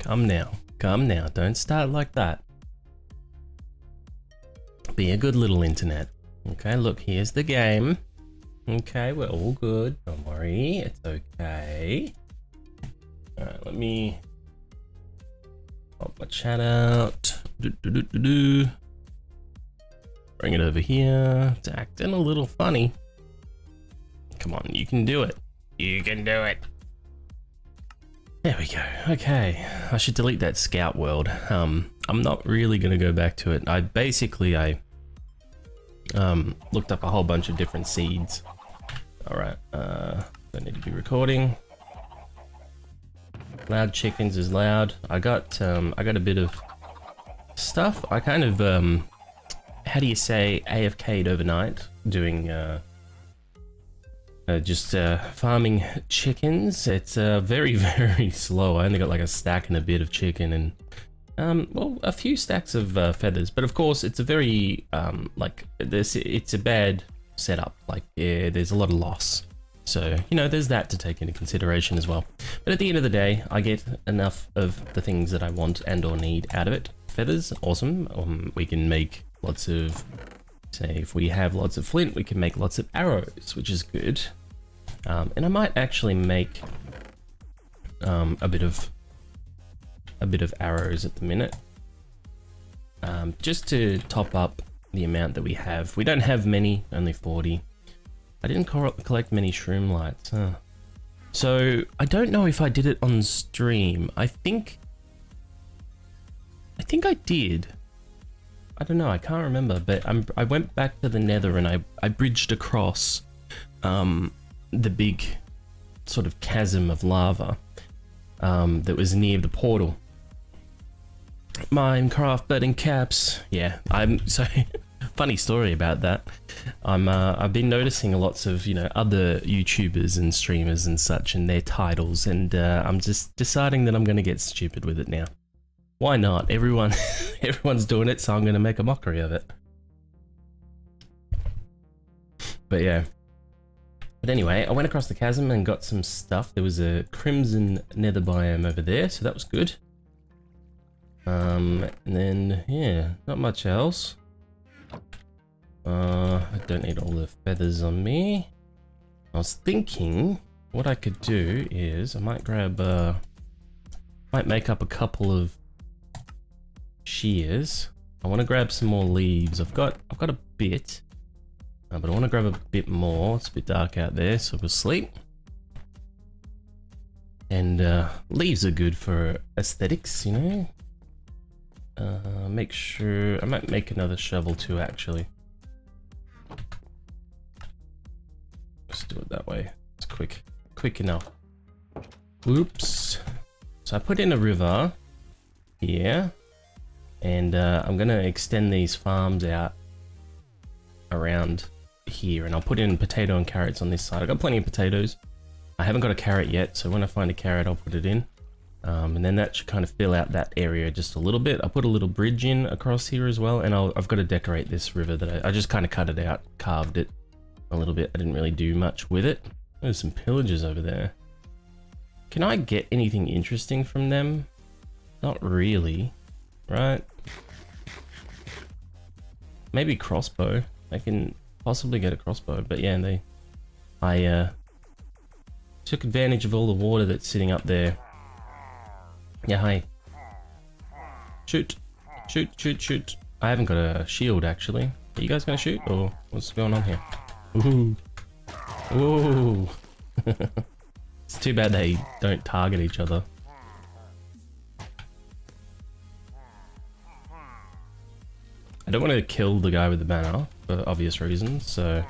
Come now. Come now. Don't start like that. Be a good little internet. Okay, look, here's the game. Okay, we're all good. Don't worry, it's okay. Alright, let me pop my chat out. Bring it over here. It's acting a little funny. Come on, you can do it. You can do it. There we go. Okay, I should delete that scout world. I'm not really gonna go back to it. I looked up a whole bunch of different seeds. Alright, don't need to be recording. Loud chickens is loud. I got a bit of stuff. I kind of how do you say, AFK'd overnight doing just farming chickens. It's very, very slow. I only got like a stack and a bit of chicken and well, a few stacks of feathers, but of course it's a very like this. It's a bad setup. Like there's a lot of loss, so you know there's that to take into consideration as well. But at the end of the day, I get enough of the things that I want and or need out of it. Feathers, awesome. We can make lots of, say, if we have lots of flint, we can make lots of arrows, which is good. And I might actually make a bit of arrows at the minute, just to top up the amount that we have. We don't have many, only 40. I didn't collect many shroom lights, huh? So I don't know if I did it on stream. I think I did. I don't know, I can't remember, but I went back to the nether and I bridged across the big sort of chasm of lava that was near the portal. Minecraft betting caps. Yeah, so funny story about that. I've been noticing lots of, you know, other YouTubers and streamers and such and their titles, and I'm just deciding that I'm gonna get stupid with it now. Why not? Everyone's doing it, so I'm gonna make a mockery of it. But yeah. But anyway, I went across the chasm and got some stuff. There was a crimson nether biome over there, so that was good. And then, yeah, not much else. I don't need all the feathers on me. I was thinking what I could do is I might grab, might make up a couple of shears. I want to grab some more leaves. I've got a bit, but I want to grab a bit more. It's a bit dark out there, so we'll sleep. And leaves are good for aesthetics, you know. Make sure I might make another shovel too, actually. Let's do it that way. It's quick enough. Oops. So I put in a river here, and I'm gonna extend these farms out around here, and I'll put in potato and carrots on this side. I've got plenty of potatoes. I haven't got a carrot yet, so when I find a carrot, I'll put it in. And then that should kind of fill out that area just a little bit. I put a little bridge in across here as well, and I've got to decorate this river that I just kind of cut it out, carved it a little bit. I didn't really do much with it. There's some pillagers over there. Can I get anything interesting from them? Not really, right? Maybe crossbow. I can possibly get a crossbow, but yeah, I took advantage of all the water that's sitting up there. Yeah, hi. Shoot. Shoot, shoot, shoot. I haven't got a shield, actually. Are you guys gonna shoot, or what's going on here? Ooh. Ooh. It's too bad they don't target each other. I don't want to kill the guy with the banner, for obvious reasons, so...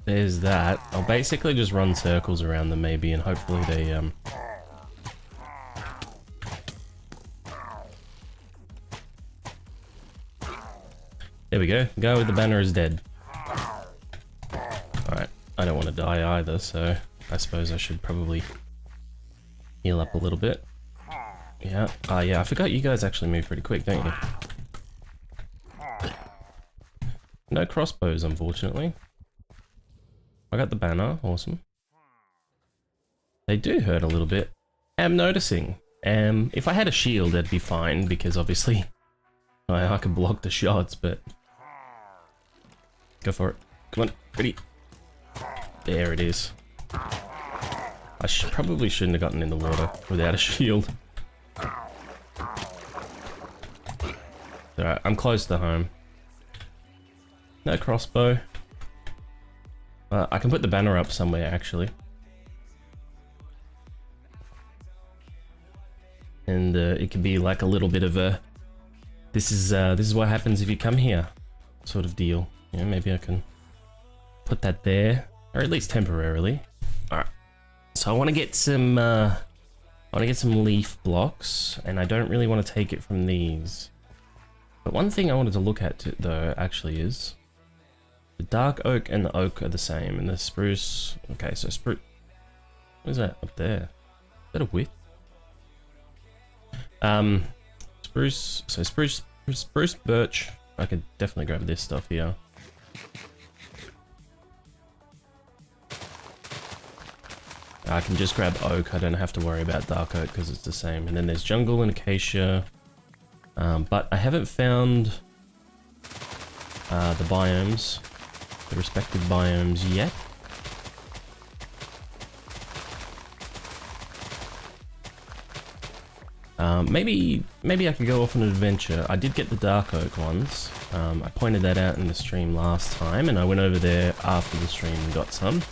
There's that. I'll basically just run circles around them maybe, and hopefully they There we go. The guy with the banner is dead. Alright, I don't want to die either, so I suppose I should probably heal up a little bit. Yeah. Yeah, I forgot you guys actually move pretty quick, don't you? No crossbows, unfortunately. I got the banner, awesome. They do hurt a little bit. I'm noticing. If I had a shield, that'd be fine, because obviously I could block the shots, but... Go for it. Come on, ready. There it is. I probably shouldn't have gotten in the water without a shield. Alright, I'm close to home. No crossbow. I can put the banner up somewhere, actually. And it could be like a little bit of a... This is what happens if you come here sort of deal. Yeah, maybe I can put that there, or at least temporarily. Alright. So I want to get some leaf blocks, and I don't really want to take it from these. But one thing I wanted to look at though actually is the dark oak and the oak are the same, and the spruce. Okay, so spruce. What is that up there? Is that a width? Spruce. So spruce, birch. I could definitely grab this stuff here. I can just grab oak. I don't have to worry about dark oak because it's the same. And then there's jungle and acacia. But I haven't found the biomes, the respective biomes yet. Maybe I could go off on an adventure. I did get the dark oak ones. I pointed that out in the stream last time, and I went over there after the stream and got some.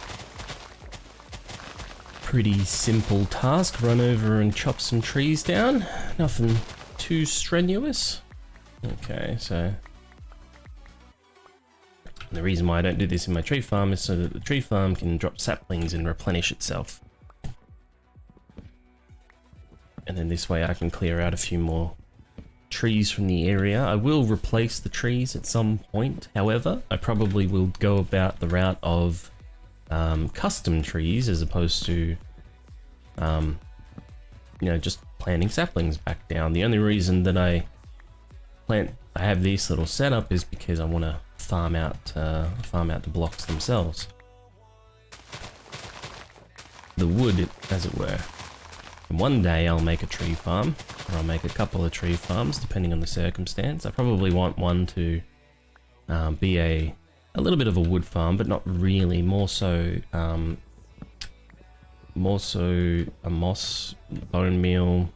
Pretty simple task. Run over and chop some trees down. Nothing too strenuous. Okay, so the reason why I don't do this in my tree farm is so that the tree farm can drop saplings and replenish itself. And then this way I can clear out a few more trees from the area. I will replace the trees at some point, however. I probably will go about the route of custom trees as opposed to, you know, just planting saplings back down. The only reason that I have this little setup is because I want to farm out the blocks themselves. The wood, as it were. And one day I'll make a tree farm, or I'll make a couple of tree farms, depending on the circumstance. I probably want one to be a little bit of a wood farm, but not really. More so a moss, bone meal,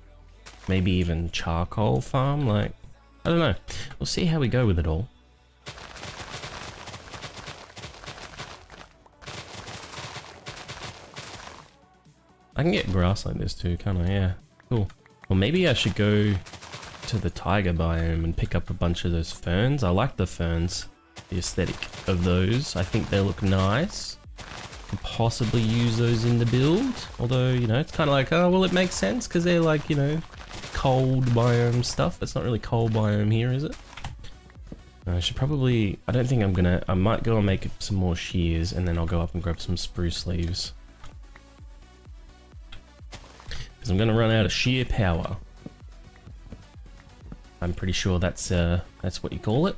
maybe even charcoal farm. Like, I don't know. We'll see how we go with it all. I can get grass like this too, can't I? Yeah, cool. Well, maybe I should go to the taiga biome and pick up a bunch of those ferns. I like the ferns, the aesthetic of those. I think they look nice. Could possibly use those in the build. Although, you know, it's kind of like, oh, well, it makes sense because they're like, you know, cold biome stuff. It's not really cold biome here, is it? I should probably, I don't think I'm gonna, I might go and make some more shears and then I'll go up and grab some spruce leaves. I'm gonna run out of shear power. I'm pretty sure that's what you call it.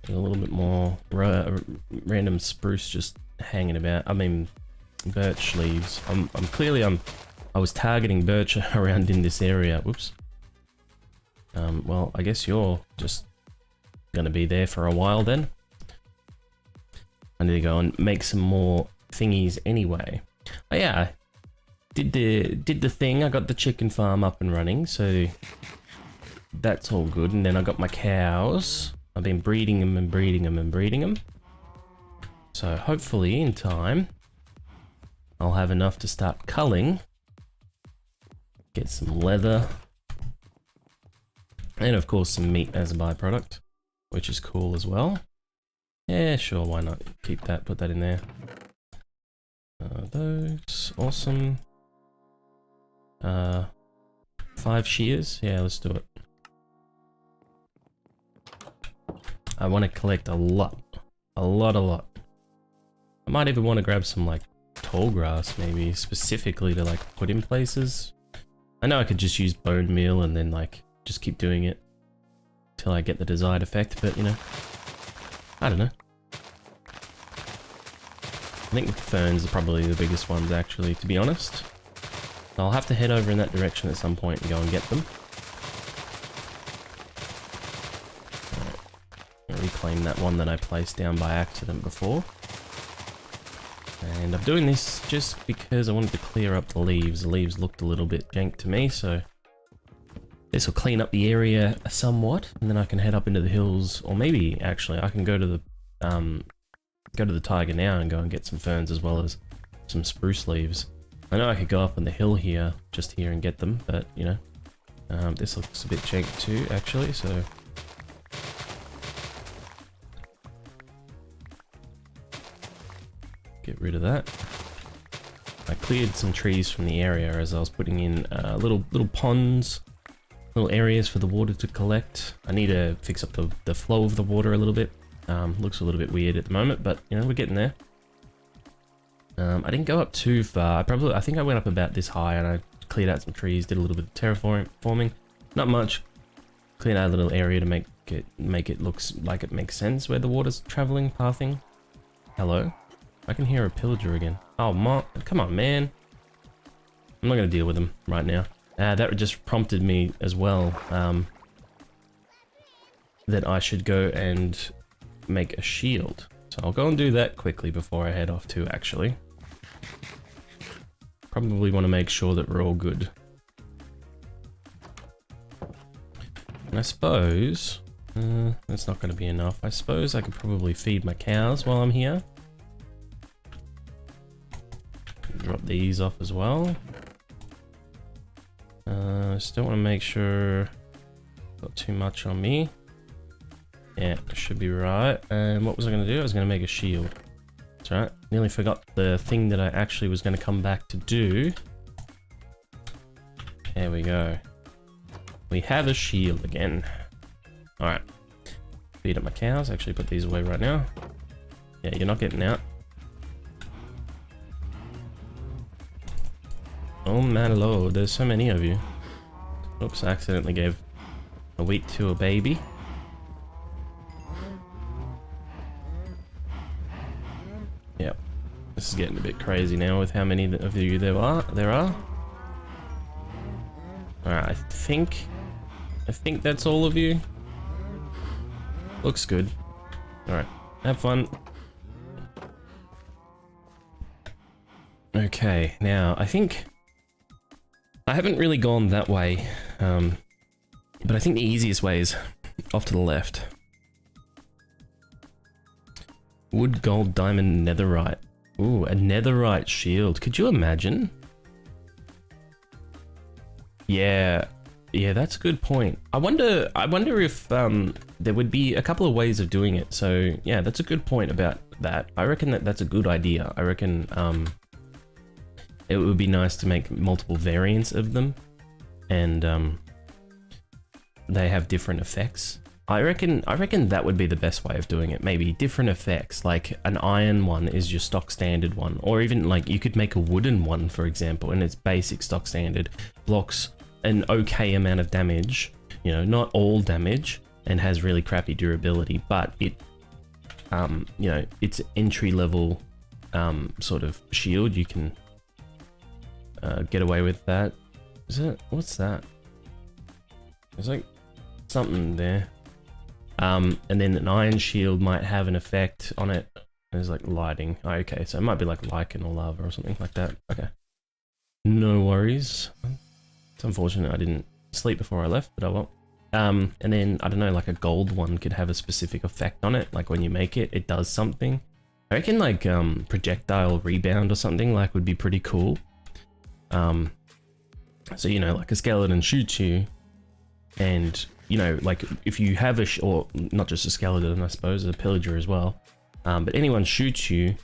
A little bit more random spruce just hanging about. I mean, birch leaves. I was targeting birch around in this area. Whoops. Well, I guess you're just gonna be there for a while then. I need to go and make some more thingies anyway. Oh yeah, did the thing. I got the chicken farm up and running, so that's all good. And then I got my cows. I've been breeding them and breeding them and breeding them. So hopefully in time, I'll have enough to start culling. Get some leather. And of course some meat as a byproduct, which is cool as well. Yeah, sure, why not? Keep that, put that in there. Those, awesome. 5 shears, yeah, let's do it. I want to collect a lot. A lot. I might even want to grab some, like, tall grass, maybe, specifically to, like, put in places. I know I could just use bone meal and then, like, just keep doing it till I get the desired effect, but, you know. I don't know. I think the ferns are probably the biggest ones, actually, to be honest. So I'll have to head over in that direction at some point and go and get them. Right. Reclaim that one that I placed down by accident before. And I'm doing this just because I wanted to clear up the leaves. The leaves looked a little bit jank to me, so this will clean up the area somewhat, and then I can head up into the hills, or maybe actually I can go to the tiger now and go and get some ferns as well as some spruce leaves. I know I could go up on the hill here, just here, and get them, but you know, this looks a bit jank too, actually. So get rid of that. I cleared some trees from the area as I was putting in little ponds, little areas for the water to collect. I need to fix up the flow of the water a little bit. Looks a little bit weird at the moment, but you know, we're getting there. I didn't go up too far. I think I went up about this high, and I cleared out some trees, did a little bit of terraforming. Not much. Cleared out a little area to make it looks like it makes sense where the water's traveling, pathing. Hello? I can hear a pillager again. Oh, come on, man. I'm not gonna deal with them right now. That just prompted me as well, that I should go and make a shield. So I'll go and do that quickly before I head off too, actually. Probably want to make sure that we're all good. And I suppose, that's not going to be enough. I suppose I could probably feed my cows while I'm here. Drop these off as well. Still want to make sure not too much on me. Yeah, should be right. And what was I going to do? I was going to make a shield. That's right. Nearly forgot the thing that I actually was going to come back to do. There we go. We have a shield again. Alright. Feed up my cows. Actually put these away right now. Yeah, you're not getting out. Oh man lord, there's so many of you. Oops, I accidentally gave a wheat to a baby. Yep. This is getting a bit crazy now with how many of you there are. Alright, I think that's all of you. Looks good. Alright, have fun. Okay, now I think I haven't really gone that way, but I think the easiest way is off to the left. Wood, gold, diamond, netherite. Ooh, a netherite shield. Could you imagine? Yeah, that's a good point. I wonder if there would be a couple of ways of doing it. So yeah, that's a good point about that. I reckon that's a good idea. I reckon it would be nice to make multiple variants of them, and they have different effects. I reckon that would be the best way of doing it. Maybe different effects, like an iron one is your stock standard one, or even like you could make a wooden one, for example, and it's basic stock standard, blocks an okay amount of damage, you know, not all damage, and has really crappy durability, but it, you know, it's entry level sort of shield. You can get away with that. Is it? What's that? There's like something there. And then an iron shield might have an effect on it. There's like lighting. Oh, okay, so it might be like lichen or lava or something like that. Okay. No worries. It's unfortunate I didn't sleep before I left, but I won't. And then, I don't know, like a gold one could have a specific effect on it. Like when you make it, it does something. I reckon like projectile rebound or something like would be pretty cool. So, you know, like a skeleton shoots you, and you know, like if you have or not just a skeleton, I suppose, a pillager as well. But anyone shoots you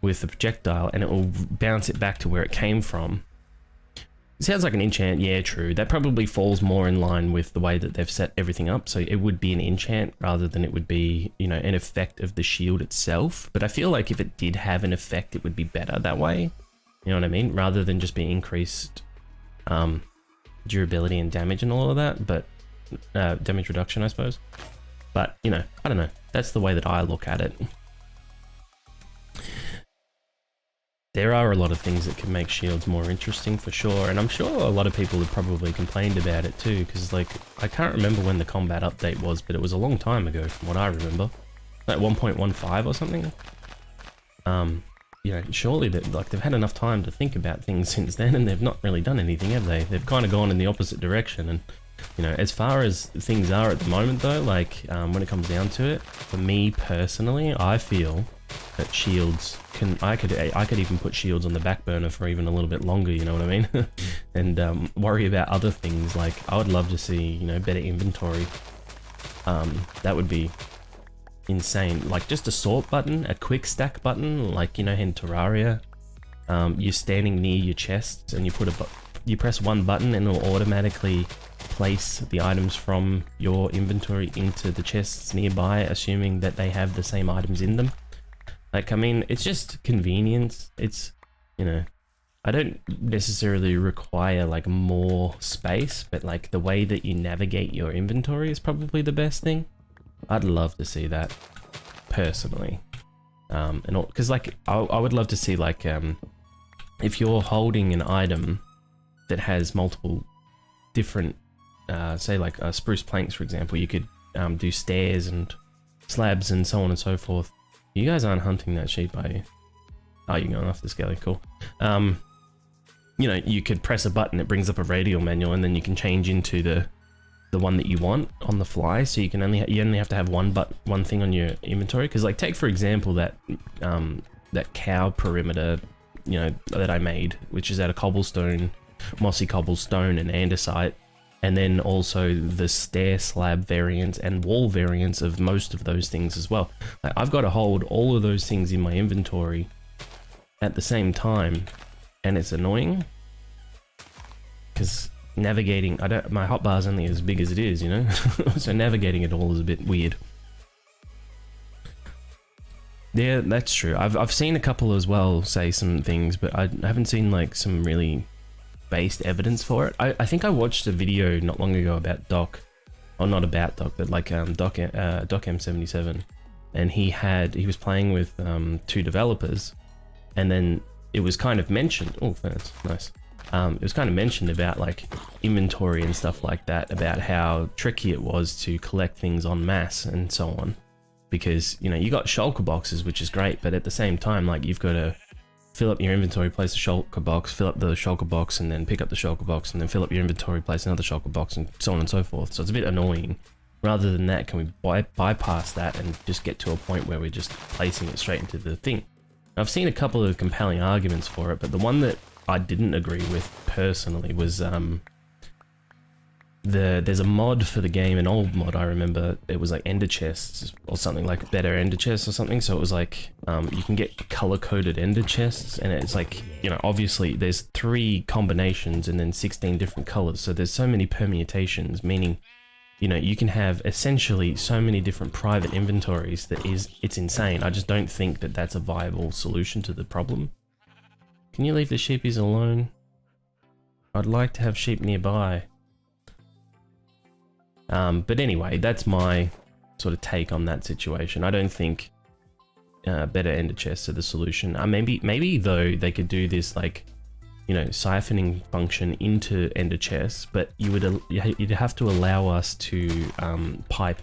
with a projectile and it will bounce it back to where it came from. It sounds like an enchant. Yeah, true. That probably falls more in line with the way that they've set everything up. So it would be an enchant rather than it would be, you know, an effect of the shield itself. But I feel like if it did have an effect, it would be better that way. You know what I mean? Rather than just being increased durability and damage and all of that, but damage reduction, I suppose. But, you know, I don't know. That's the way that I look at it. there are a lot of things that can make shields more interesting for sure, and I'm sure a lot of people have probably complained about it too, because like, I can't remember when the combat update was, but it was a long time ago from what I remember. Like 1.15 or something. You know, surely that, like, they've had enough time to think about things since then, and they've not really done anything, have they? They've kind of gone in the opposite direction, and you know, as far as things are at the moment though, like, when it comes down to it, for me personally, I feel that shields can, I could even put shields on the back burner for even a little bit longer, you know what I mean? And worry about other things. Like, I would love to see, you know, better inventory. That would be insane. Like, just a sort button, a quick stack button, like, you know, in Terraria, you're standing near your chests and you press one button and it'll automatically place the items from your inventory into the chests nearby, assuming that they have the same items in them. Like, I mean, it's just convenience. It's, you know, I don't necessarily require like more space, but like the way that you navigate your inventory is probably the best thing. I'd love to see that personally. And all, because like I would love to see like if you're holding an item that has multiple different say like spruce planks, for example, you could do stairs and slabs and so on and so forth. You guys aren't hunting that sheep, are you? Oh, you're going off the skelly, cool. You know, you could press a button, it brings up a radial manual, and then you can change into the one that you want on the fly. So you can only have to have one thing on your inventory. Because like, take for example that that cow perimeter, you know, that I made, which is out of cobblestone, mossy cobblestone and andesite. And then also the stair slab variants and wall variants of most of those things as well. Like, I've got to hold all of those things in my inventory at the same time, and it's annoying because navigating, my hotbar's only as big as it is, you know. So navigating it all is a bit weird. Yeah, that's true. I've seen a couple as well say some things, but I haven't seen like some really based evidence for it. I think I watched a video not long ago about Doc, or not about Doc, but like Doc M77, and he was playing with two developers, and then it was kind of mentioned. Oh, that's nice. It was kind of mentioned about like inventory and stuff like that, about how tricky it was to collect things en masse and so on, because you know, you got shulker boxes, which is great, but at the same time, like, you've got to fill up your inventory, place a shulker box, fill up the shulker box, and then pick up the shulker box, and then fill up your inventory, place another shulker box, and so on and so forth. So it's a bit annoying. Rather than that, can we bypass that and just get to a point where we're just placing it straight into the thing? I've seen a couple of compelling arguments for it, but the one that I didn't agree with personally was there's a mod for the game, an old mod, I remember. It was like ender chests or something, like better ender chests or something. So it was like you can get color-coded ender chests, and it's like, you know, obviously there's 3 combinations and then 16 different colors, so there's so many permutations, meaning, you know, you can have essentially so many different private inventories that it's insane. I just don't think that that's a viable solution to the problem. Can you leave the sheepies alone? I'd like to have sheep nearby. But anyway, that's my sort of take on that situation. I don't think better ender chests are the solution. Maybe though they could do this, like, you know, siphoning function into ender chests, but you'd have to allow us to pipe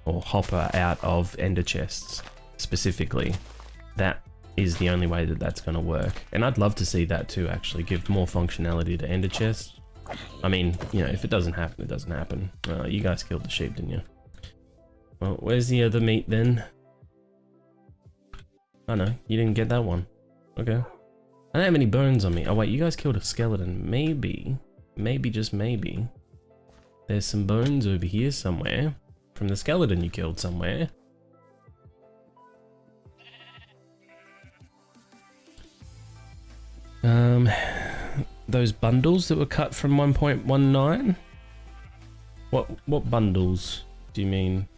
or hopper out of ender chests specifically. That is the only way that that's going to work, and I'd love to see that too, actually give more functionality to ender chests. I mean, you know, if it doesn't happen, it doesn't happen. You guys killed the sheep, didn't you? Well, where's the other meat then? Oh no, you didn't get that one. Okay. I don't have any bones on me. Oh wait, you guys killed a skeleton. Maybe, just maybe, there's some bones over here somewhere from the skeleton you killed somewhere. Those bundles that were cut from 1.19? What bundles do you mean?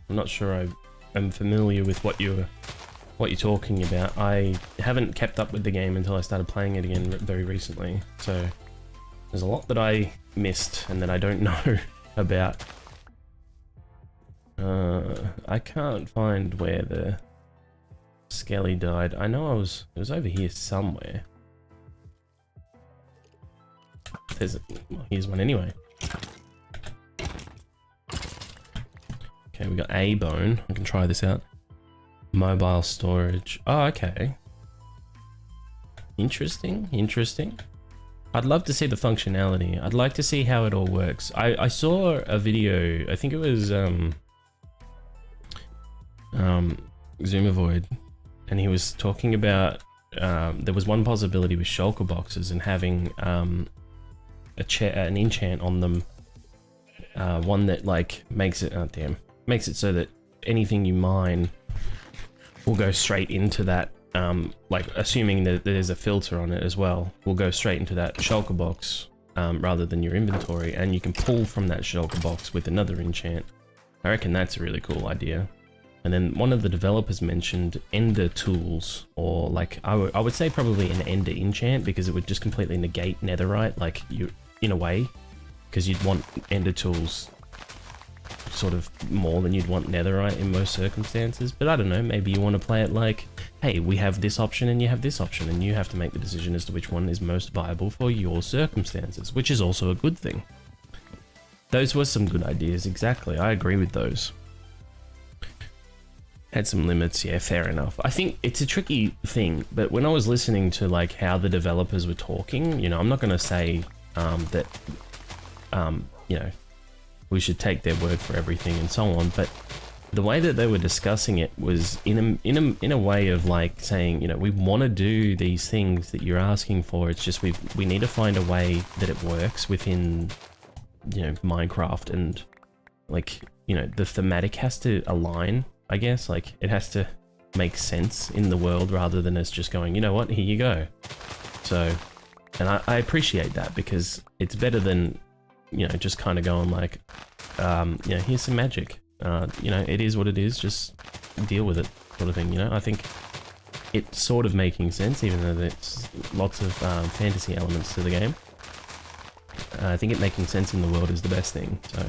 I'm not sure I'm familiar with what you're talking about. I haven't kept up with the game until I started playing it again very recently, so there's a lot that I missed and that I don't know about. I can't find where the Skelly died. I know it was over here somewhere. Well, here's one anyway. Okay, we got a bone. I can try this out. Mobile storage. Oh, okay. Interesting, interesting. I'd love to see the functionality. I'd like to see how it all works. I saw a video, I think it was Zoomavoid, and he was talking about there was one possibility with shulker boxes and having an enchant on them, one that like makes it makes it so that anything you mine will go straight into that, like assuming that there's a filter on it as well, will go straight into that shulker box rather than your inventory, and you can pull from that shulker box with another enchant. I reckon that's a really cool idea. And then one of the developers mentioned ender tools, or like I would say probably an ender enchant, because it would just completely negate netherite, like you in a way, because you'd want ender tools sort of more than you'd want netherite in most circumstances. But I don't know, maybe you want to play it like, hey, we have this option and you have this option, and you have to make the decision as to which one is most viable for your circumstances, which is also a good thing. Those were some good ideas, exactly. I agree with those. Had some limits, yeah, fair enough. I think it's a tricky thing, but when I was listening to like how the developers were talking, you know, I'm not going to say that, you know, we should take their word for everything and so on, but the way that they were discussing it was in a way of like saying, you know, we want to do these things that you're asking for. It's just we need to find a way that it works within, you know, Minecraft, and like, you know, the thematic has to align, I guess. Like it has to make sense in the world rather than us just going, you know what, here you go. So, and I appreciate that, because it's better than, you know, just kind of going like, you know, here's some magic. You know, it is what it is, just deal with it, sort of thing, you know? I think it's sort of making sense, even though there's lots of fantasy elements to the game. I think it making sense in the world is the best thing, so...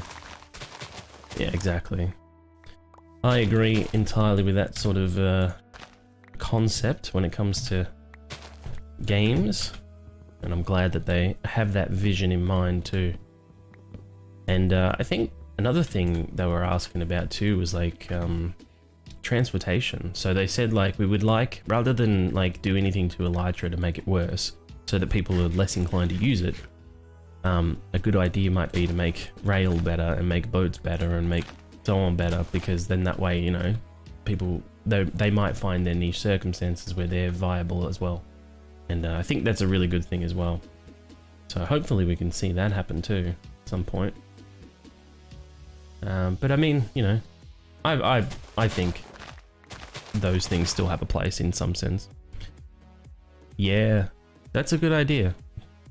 yeah, exactly. I agree entirely with that sort of concept when it comes to games, and I'm glad that they have that vision in mind too. And I think another thing they were asking about too was like transportation. So they said like, we would like, rather than like do anything to Elytra to make it worse so that people are less inclined to use it, a good idea might be to make rail better and make boats better and make so on better, because then that way, you know, people, they might find their niche circumstances where they're viable as well. And I think that's a really good thing as well. So hopefully we can see that happen too at some point. But I mean, you know, I think those things still have a place in some sense. Yeah, that's a good idea.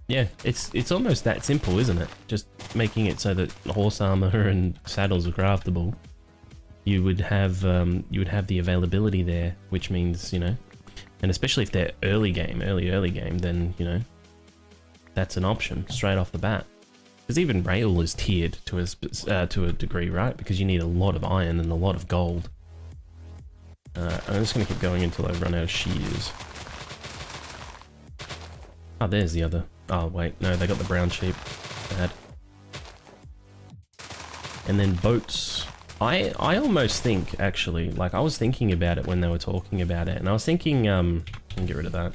Yeah, it's almost that simple, isn't it? Just making it so that horse armor and saddles are craftable. You would have the availability there, which means, you know, and especially if they're early game, then, you know, that's an option straight off the bat. Because even rail is tiered to a degree, right? Because you need a lot of iron and a lot of gold. I'm just going to keep going until I run out of shears. Oh, there's the other. Oh, wait. No, they got the brown sheep. Bad. And then boats. I almost think, actually, like I was thinking about it when they were talking about it. And I was thinking, let me get rid of that.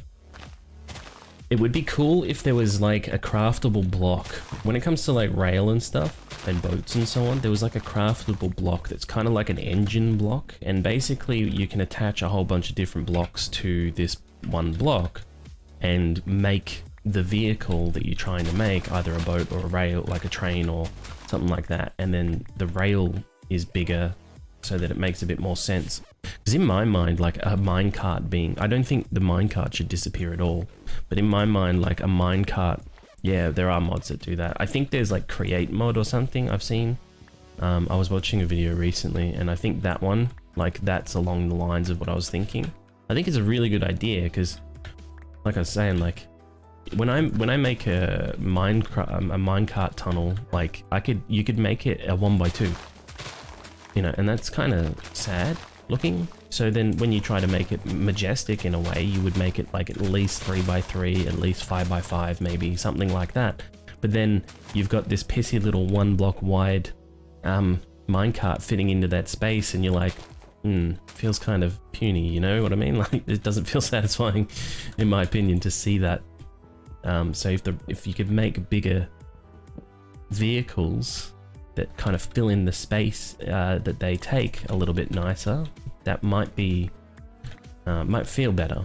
It would be cool if there was like a craftable block. When it comes to like rail and stuff and boats and so on, there was like a craftable block that's kind of like an engine block. And basically you can attach a whole bunch of different blocks to this one block and make the vehicle that you're trying to make, either a boat or a rail, like a train or something like that. And then the rail is bigger so that it makes a bit more sense. Because in my mind, like a minecart being, I don't think the minecart should disappear at all. But in my mind, like a minecart, yeah, there are mods that do that. I think there's like create mod or something I've seen. I was watching a video recently and I think that one, like that's along the lines of what I was thinking. I think it's a really good idea because, like I was saying, like when I make a minecart tunnel, like you could make it a 1x2. You know, and that's kind of sad looking. So then when you try to make it majestic in a way, you would make it like at least 3x3, at least 5x5, maybe something like that. But then you've got this pissy little 1 block wide minecart fitting into that space, and you're like, feels kind of puny, you know what I mean? Like, it doesn't feel satisfying, in my opinion, to see that. So if you could make bigger vehicles that kind of fill in the space that they take a little bit nicer, that might be might feel better.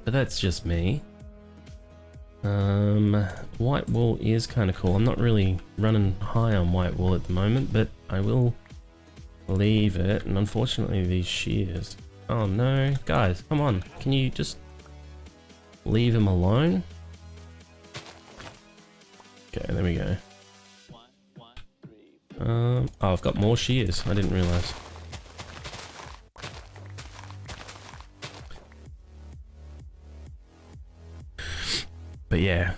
But that's just me. White wool is kind of cool. I'm not really running high on white wool at the moment, but I will leave it. And unfortunately, these shears. Oh no, guys, come on! Can you just leave him alone? Okay, there we go. Oh, I've got more shears. I didn't realize. But yeah,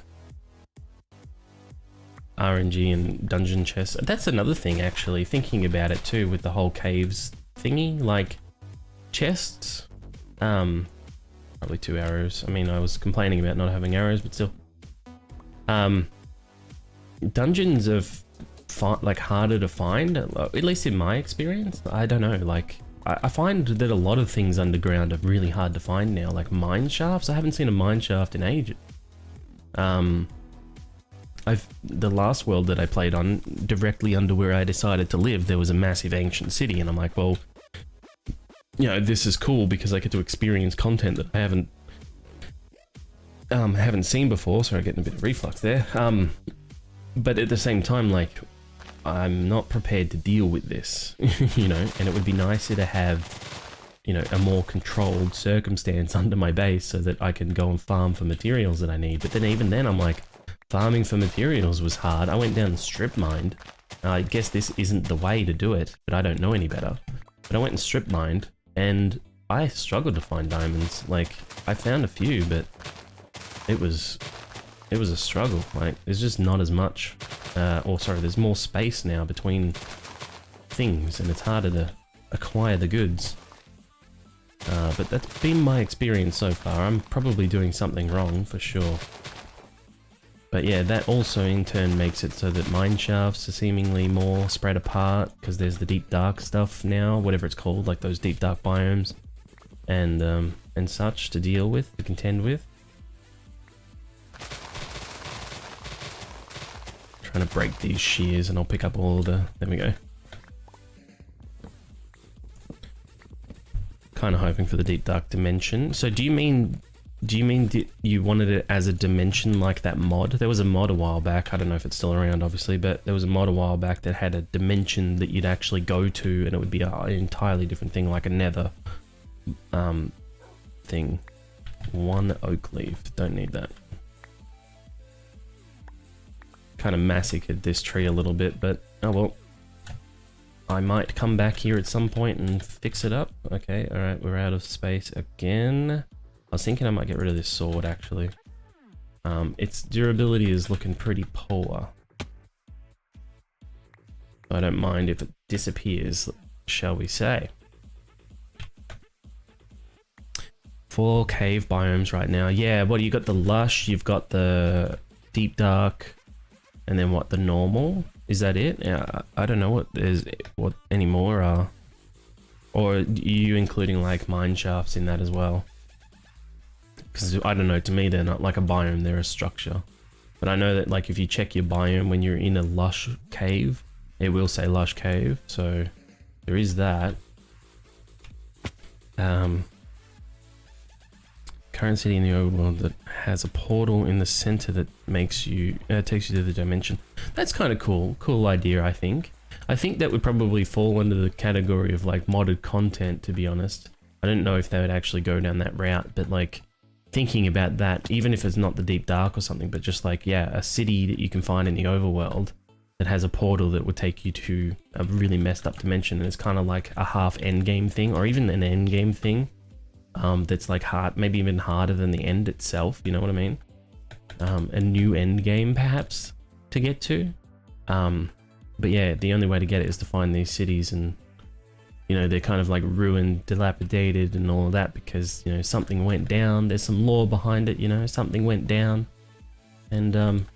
RNG and dungeon chests. That's another thing, actually, thinking about it too, with the whole caves thingy, like chests. Probably 2 arrows. I mean, I was complaining about not having arrows, but still. Dungeons are like harder to find, at least in my experience. I don't know, like I find that a lot of things underground are really hard to find now, like mine shafts. I haven't seen a mine shaft in ages. The last world that I played on, directly under where I decided to live, there was a massive ancient city, and I'm like, well, you know, this is cool because I get to experience content that I haven't seen before. Sorry, getting a bit of reflux there. But at the same time, like, I'm not prepared to deal with this, you know, and it would be nicer to have, you know, a more controlled circumstance under my base so that I can go and farm for materials that I need. But then even then, I'm like, farming for materials was hard. I went down and strip mined. I guess this isn't the way to do it, but I don't know any better. But I went and strip mined, and I struggled to find diamonds. Like, I found a few, but it was a struggle. Like, there's just not as much, there's more space now between things, and it's harder to acquire the goods. But that's been my experience so far. I'm probably doing something wrong, for sure. But yeah, that also in turn makes it so that mine shafts are seemingly more spread apart, because there's the deep dark stuff now, whatever it's called, like those deep dark biomes, and such to deal with, to contend with. Trying to break these shears, and I'll pick up all the. There we go. Kind of hoping for the deep dark dimension. So do you mean you wanted it as a dimension like that mod? There was a mod a while back, I don't know if it's still around obviously, but there was a mod a while back that had a dimension that you'd actually go to, and it would be an entirely different thing, like a nether thing. 1 oak leaf, don't need that. Kind of massacred this tree a little bit, but oh well. I might come back here at some point and fix it up. Okay, alright, we're out of space again. I was thinking I might get rid of this sword, actually. Its durability is looking pretty poor. I don't mind if it disappears, shall we say. 4 cave biomes right now. Yeah, what, you got the lush, you've got the deep dark, and then what, the normal? Is that it? Yeah, I don't know what anymore are. Or are you including like mine shafts in that as well? Because I don't know, to me they're not like a biome, they're a structure. But I know that like if you check your biome when you're in a lush cave, it will say lush cave, so there is that. Current city in the overworld that has a portal in the center that makes you takes you to the dimension. That's kind of cool idea. I think that would probably fall under the category of like modded content, to be honest. I don't know if they would actually go down that route, but like thinking about that, even if it's not the deep dark or something, but just like, yeah, a city that you can find in the overworld that has a portal that would take you to a really messed up dimension, and it's kind of like a half end game thing, or even an end game thing. That's like hard, maybe even harder than the end itself, you know what I mean? A new end game perhaps to get to. But yeah, the only way to get it is to find these cities and you know, they're kind of like ruined, dilapidated and all of that because, you know, something went down. There's some lore behind it, you know, something went down and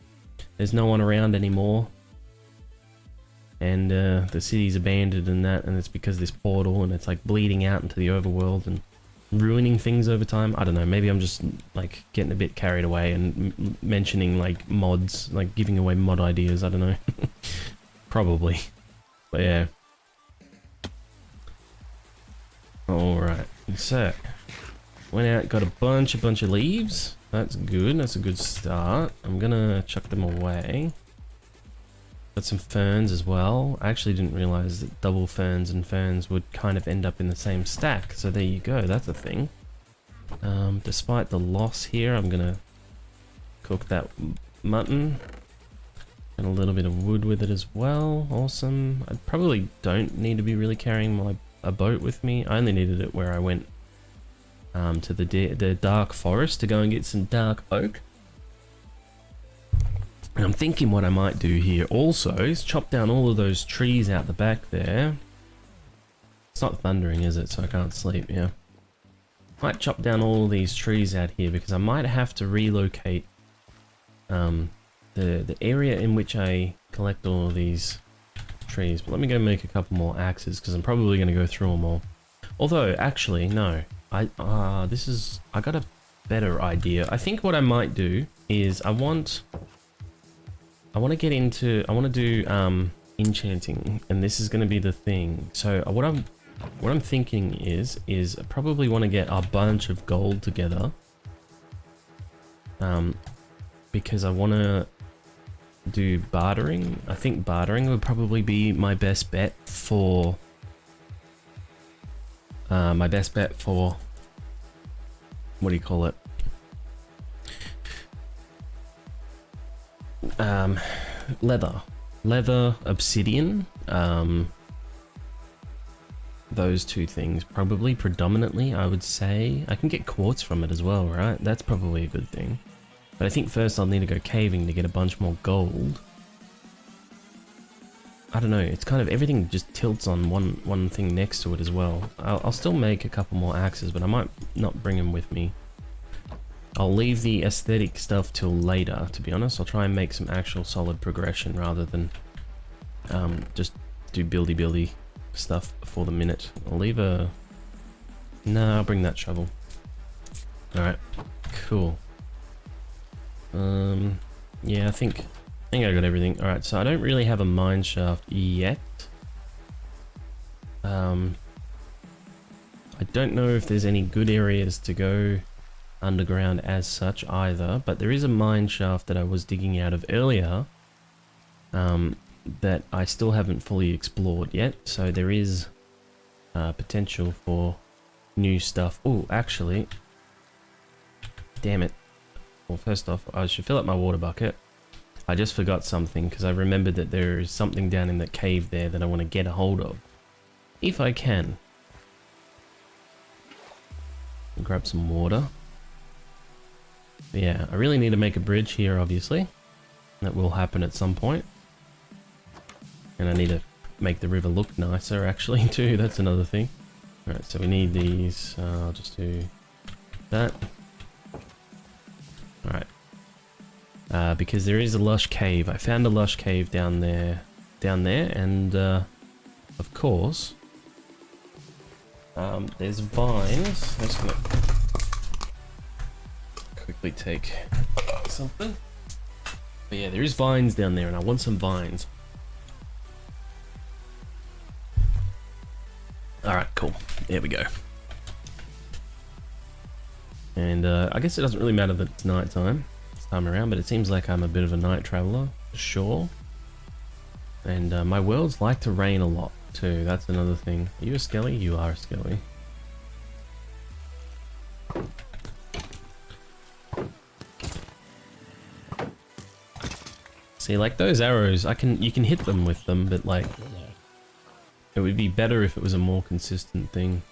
there's no one around anymore. And the city's abandoned and that, and it's because of this portal, and it's like bleeding out into the overworld and ruining things over time. I don't know, maybe I'm just like getting a bit carried away and mentioning like mods, like giving away mod ideas, I don't know. Probably. But yeah. Alright, so went out, got a bunch of leaves. That's good, that's a good start. I'm gonna chuck them away. Got some ferns as well. I actually didn't realize that double ferns and ferns would kind of end up in the same stack. So there you go, that's a thing. Despite the loss here, I'm gonna cook that mutton. And a little bit of wood with it as well. Awesome. I probably don't need to be really carrying a boat with me. I only needed it where I went to the dark forest to go and get some dark oak. And I'm thinking what I might do here also is chop down all of those trees out the back there. It's not thundering, is it? So I can't sleep, yeah. Might chop down all of these trees out here because I might have to relocate the area in which I collect all of these trees. But let me go make a couple more axes because I'm probably going to go through them all. Although, actually, no. I got a better idea. I think what I might do is I want to do enchanting, and this is going to be the thing. So what I'm thinking is I probably want to get a bunch of gold together, because I want to do bartering. I think bartering would probably be my best bet for what do you call it? Leather, obsidian, those two things probably predominantly, I would say. I can get quartz from it as well, right? That's probably a good thing. But I think first I'll need to go caving to get a bunch more gold. I don't know, it's kind of everything just tilts on one thing next to it as well. I'll still make a couple more axes, but I might not bring them with me. I'll leave the aesthetic stuff till later, to be honest. I'll try and make some actual solid progression rather than just do buildy stuff for the minute. I'll leave a... Nah, I'll bring that shovel. Alright, cool. Yeah, I think I got everything. Alright, so I don't really have a mine shaft yet. I don't know if there's any good areas to go underground as such either, but there is a mine shaft that I was digging out of earlier that I still haven't fully explored yet, so there is potential for new stuff. Oh, actually, damn it. Well, first off, I should fill up my water bucket. I just forgot something because I remembered that there is something down in that cave there that I want to get a hold of, if I can. Grab some water. Yeah, I really need to make a bridge here, obviously. That will happen at some point. And I need to make the river look nicer, actually, too. That's another thing. Alright, so we need these. I'll just do that. Alright. Because there is a lush cave. I found a lush cave down there, and of course, there's vines. I'm just gonna quickly take something. But yeah, there is vines down there, and I want some vines. Alright, cool. There we go. And I guess it doesn't really matter that it's night time this time around, but it seems like I'm a bit of a night traveler, for sure. And my worlds like to rain a lot too, that's another thing. Are you a skelly? You are a skelly. See, like those arrows, you can hit them with them, but like, it would be better if it was a more consistent thing.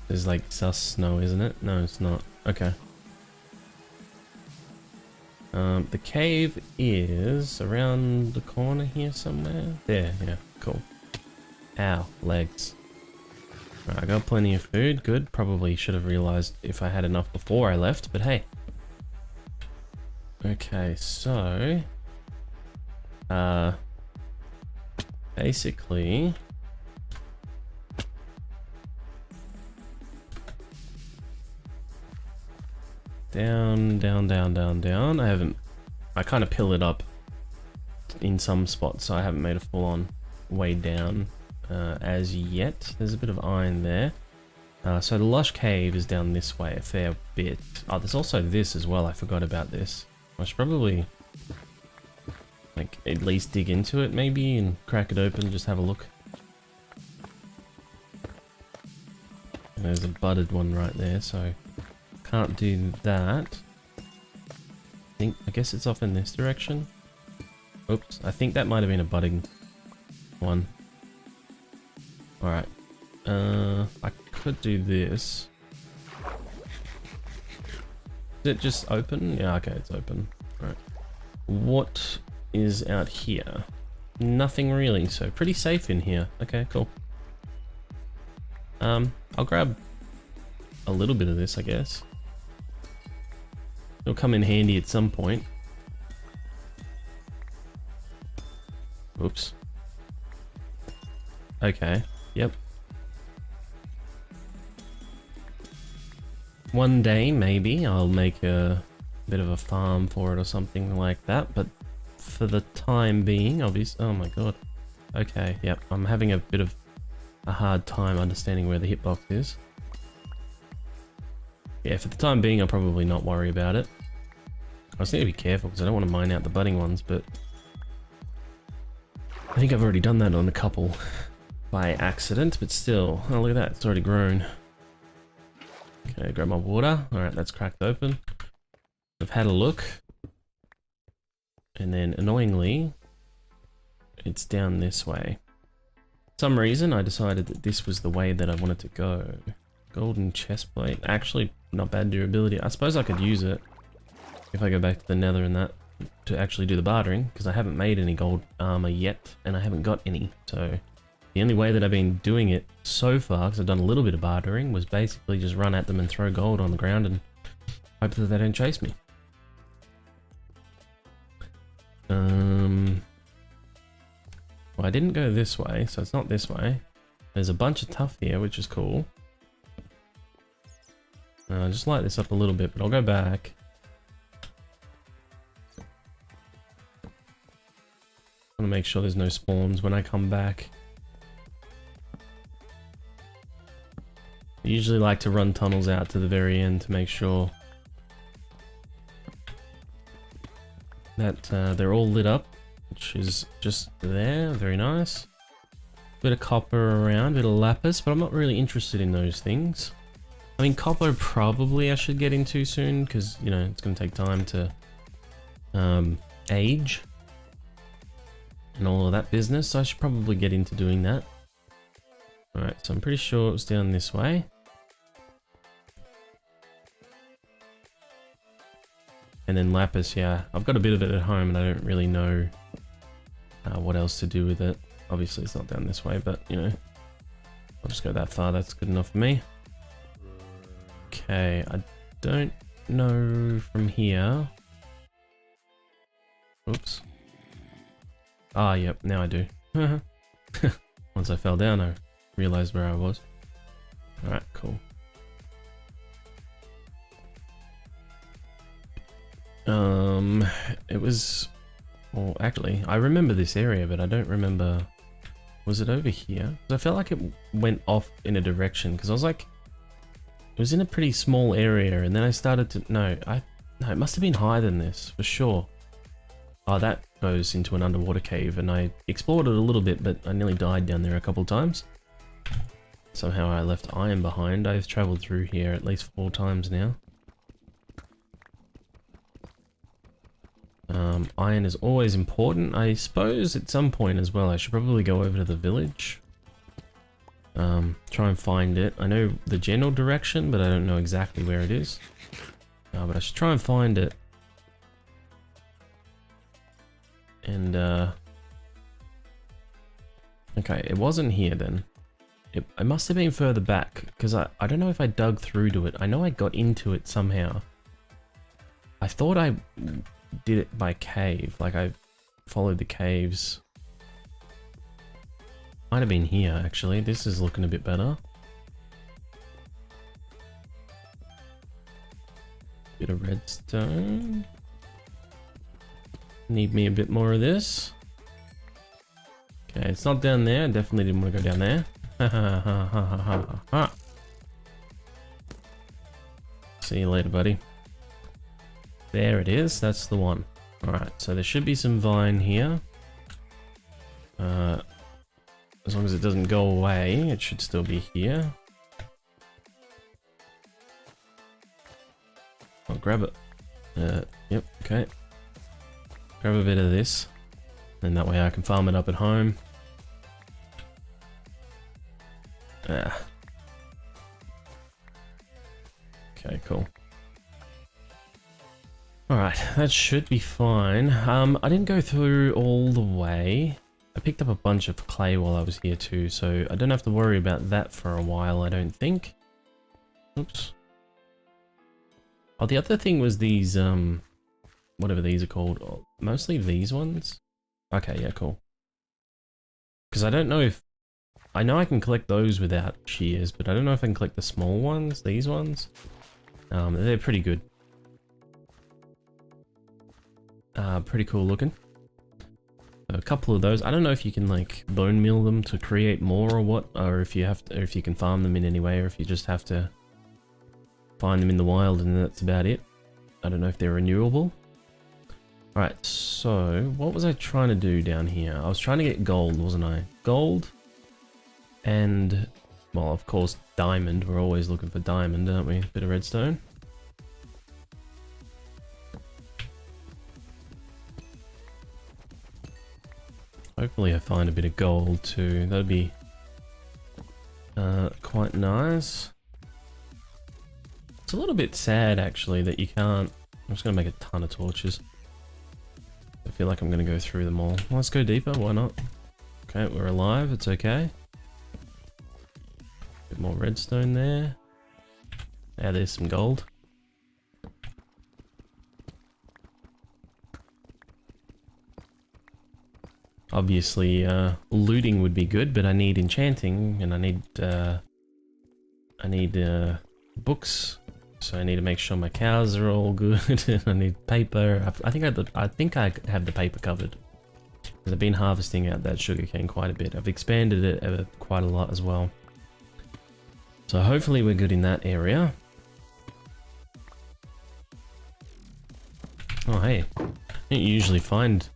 There's like sus snow, isn't it? No, it's not. Okay. The cave is around the corner here somewhere. There, yeah, cool. Ow, legs. Right, I got plenty of food. Good. Probably should have realized if I had enough before I left, but hey. Okay, so... basically... Down, down, down, down, down. I kind of pill it up in some spots, so I haven't made a full-on way down as yet. There's a bit of iron there. So the lush cave is down this way a fair bit. Oh, there's also this as well. I forgot about this. I should probably like at least dig into it maybe and crack it open, just have a look. And there's a budded one right there, so can't do that. I guess it's off in this direction. Oops, I think that might have been a budding one. Alright. I could do this. Is it just open? Yeah, okay, it's open. Alright. What is out here? Nothing really, so pretty safe in here. Okay, cool. I'll grab a little bit of this, I guess. It'll come in handy at some point. Oops. Okay, yep. One day, maybe, I'll make a bit of a farm for it or something like that, but for the time being, obviously... Oh my god. Okay, yep, I'm having a bit of a hard time understanding where the hitbox is. Yeah, for the time being, I'll probably not worry about it. I just need to be careful because I don't want to mine out the budding ones, but I think I've already done that on a couple by accident, but still. Oh, look at that, it's already grown. Okay, grab my water. Alright, that's cracked open. I've had a look. And then, annoyingly, it's down this way. For some reason, I decided that this was the way that I wanted to go. Golden chest plate. Actually, not bad durability. I suppose I could use it if I go back to the nether and that to actually do the bartering, because I haven't made any gold armor yet, and I haven't got any. So the only way that I've been doing it so far, because I've done a little bit of bartering, was basically just run at them and throw gold on the ground and hope that they don't chase me. Well, I didn't go this way, so it's not this way. There's a bunch of tuff here, which is cool. Just light this up a little bit, but I'll go back. I want to make sure there's no spawns when I come back. I usually like to run tunnels out to the very end to make sure that they're all lit up, which is just there. Very nice. Bit of copper around, bit of lapis, but I'm not really interested in those things. I mean, copper probably I should get into soon, because, you know, it's going to take time to age and all of that business, so I should probably get into doing that. Alright, so I'm pretty sure it was down this way. And then lapis, yeah, I've got a bit of it at home and I don't really know what else to do with it. Obviously it's not down this way, but, you know, I'll just go that far, that's good enough for me. Okay, I don't know from here. Oops. Ah, yep, now I do. Once I fell down, I realized where I was. Alright, cool. It was... Well, actually, I remember this area, but I don't remember... Was it over here? I felt like it went off in a direction, because I was like... It was in a pretty small area, and then I started to... No, it must have been higher than this, for sure. Oh, that goes into an underwater cave, and I explored it a little bit, but I nearly died down there a couple times. Somehow I left iron behind. I've traveled through here at least 4 times now. Iron is always important. I suppose at some point as well I should probably go over to the village. Try and find it. I know the general direction, but I don't know exactly where it is. But I should try and find it. And, okay, Okay, it wasn't here then. It must have been further back, because I don't know if I dug through to it. I know I got into it somehow. I thought I did it by cave, like I followed the caves. Might have been here, actually. This is looking a bit better. Bit of redstone. Need me a bit more of this. Okay, it's not down there. I definitely didn't want to go down there. See you later, buddy. There it is. That's the one. Alright, so there should be some vine here. As long as it doesn't go away, it should still be here. I'll grab it. Yep, okay. Grab a bit of this. And that way I can farm it up at home. Okay, cool. Alright, that should be fine. I didn't go through all the way. I picked up a bunch of clay while I was here too, so I don't have to worry about that for a while, I don't think. Oops. Oh, the other thing was these, whatever these are called. Oh, mostly these ones. Okay, yeah, cool. Because I don't know if... I know I can collect those without shears, but I don't know if I can collect the small ones, these ones. They're pretty good. Pretty cool looking. A couple of those. I don't know if you can like bone meal them to create more or what, or if you have to, or if you can farm them in any way, or if you just have to find them in the wild and that's about it. I don't know if they're renewable. Alright, so what was I trying to do down here? I was trying to get gold, wasn't I? Gold and, well, of course, diamond. We're always looking for diamond, aren't we? Bit of redstone. Hopefully I find a bit of gold too. That'd be quite nice. It's a little bit sad actually that you can't... I'm just going to make a ton of torches. I feel like I'm going to go through them all. Let's go deeper, why not? Okay, we're alive, it's okay. Bit more redstone there. Now there's some gold. Obviously, looting would be good, but I need enchanting, and I need books. So I need to make sure my cows are all good, and I need paper. I think I have the paper covered, because I've been harvesting out that sugarcane quite a bit. I've expanded it quite a lot as well. So hopefully we're good in that area. Oh hey, I don't usually find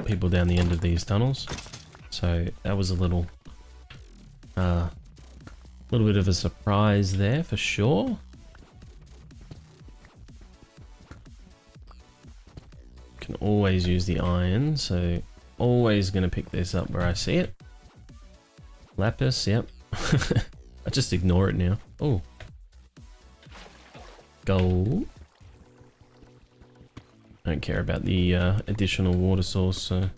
people down the end of these tunnels, so that was a little bit of a surprise there for sure. Can always use the iron, so always gonna pick this up where I see it. Lapis, yep. I just ignore it now. Oh, gold. I don't care about the additional water source, so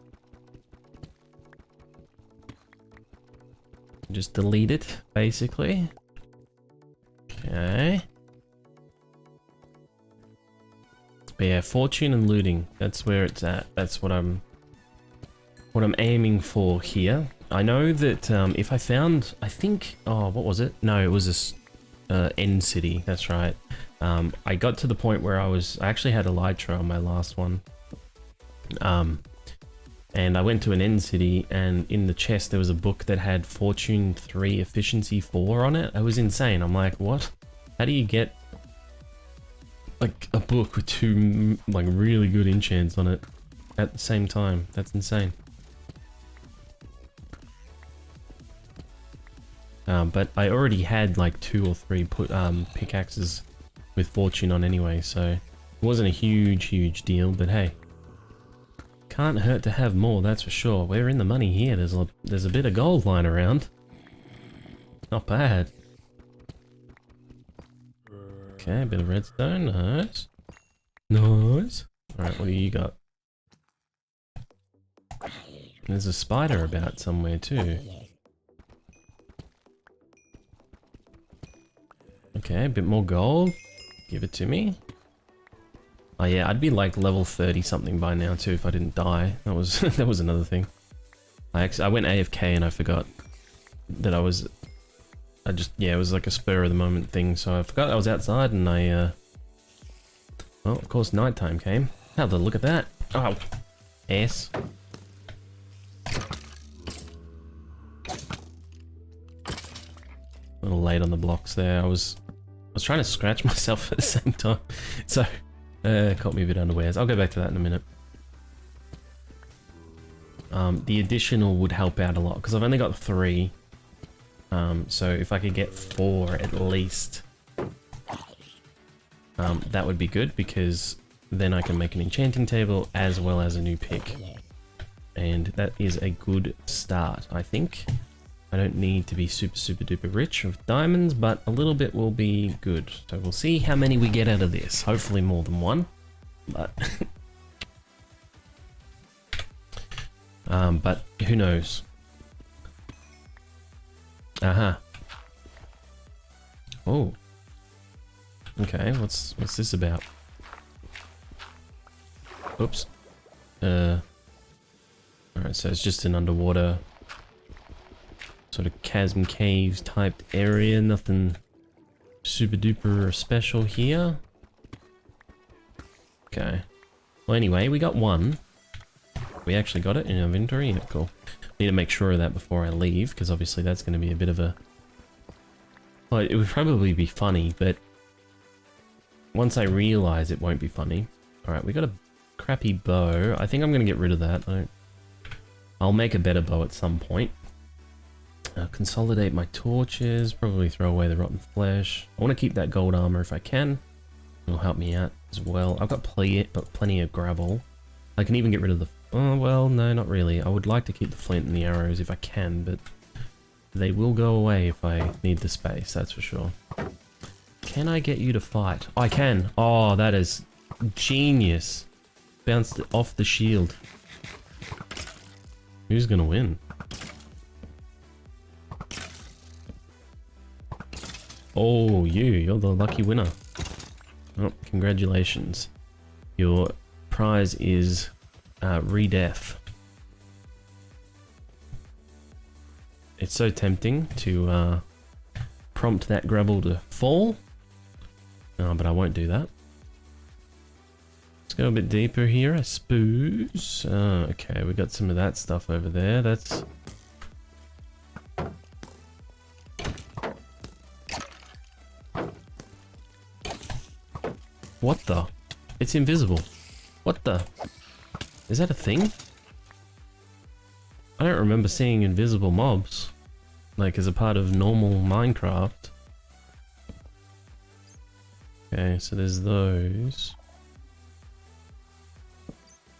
just delete it, basically. Okay. But yeah, fortune and looting, that's where it's at. That's what I'm aiming for here. I know that if I found, I think, oh, what was it? No, it was this end city, that's right. I got to the point where I actually had elytra on my last one. And I went to an end city, and in the chest there was a book that had Fortune 3 Efficiency 4 on it. It was insane. I'm like, what? How do you get like a book with two like really good enchants on it at the same time? That's insane. But I already had like 2 or 3 pickaxes with fortune on anyway, so it wasn't a huge deal, but hey, can't hurt to have more, that's for sure. We're in the money here. There's a bit of gold lying around. Not bad. Okay, a bit of redstone, nice. Nice. Alright, what do you got? There's a spider about somewhere too. Okay, a bit more gold. Give it to me. Oh yeah, I'd be like level 30 something by now too if I didn't die. That was that was another thing. I went AFK and I forgot that it was like a spur of the moment thing, so I forgot I was outside and well, of course nighttime came. Have a look at that. Oh, ass. A little late on the blocks there. I was trying to scratch myself at the same time, so caught me a bit unawares. I'll go back to that in a minute. The additional would help out a lot because I've only got 3. So if I could get 4 at least, that would be good because then I can make an enchanting table as well as a new pick. And that is a good start, I think. I don't need to be super duper rich with diamonds, but a little bit will be good. So we'll see how many we get out of this. Hopefully more than 1, but but who knows? Aha. Oh. Okay, what's this about? Oops. Alright, so it's just an underwater sort of chasm caves type area, nothing super duper special here. Okay. Well anyway, we got 1. We actually got it in our inventory. Yeah, cool. Need to make sure of that before I leave, because obviously that's going to be a bit of a... Well, it would probably be funny, but once I realize it won't be funny. Alright, we got a crappy bow. I think I'm going to get rid of that. I'll make a better bow at some point. Consolidate my torches, probably throw away the rotten flesh. I want to keep that gold armor if I can. It'll help me out as well. I've got plenty of gravel. I can even get rid of the... Oh, well, no, not really. I would like to keep the flint and the arrows if I can, but they will go away if I need the space, that's for sure. Can I get you to fight? Oh, I can. Oh, that is genius. Bounced off the shield. Who's gonna win? Oh, you're the lucky winner. Oh, congratulations. Your prize is re-death. It's so tempting to prompt that gravel to fall. But I won't do that. Let's go a bit deeper here, I suppose. Okay, we got some of that stuff over there. That's... What the? It's invisible. What the? Is that a thing? I don't remember seeing invisible mobs, like as a part of normal Minecraft. Okay, so there's those.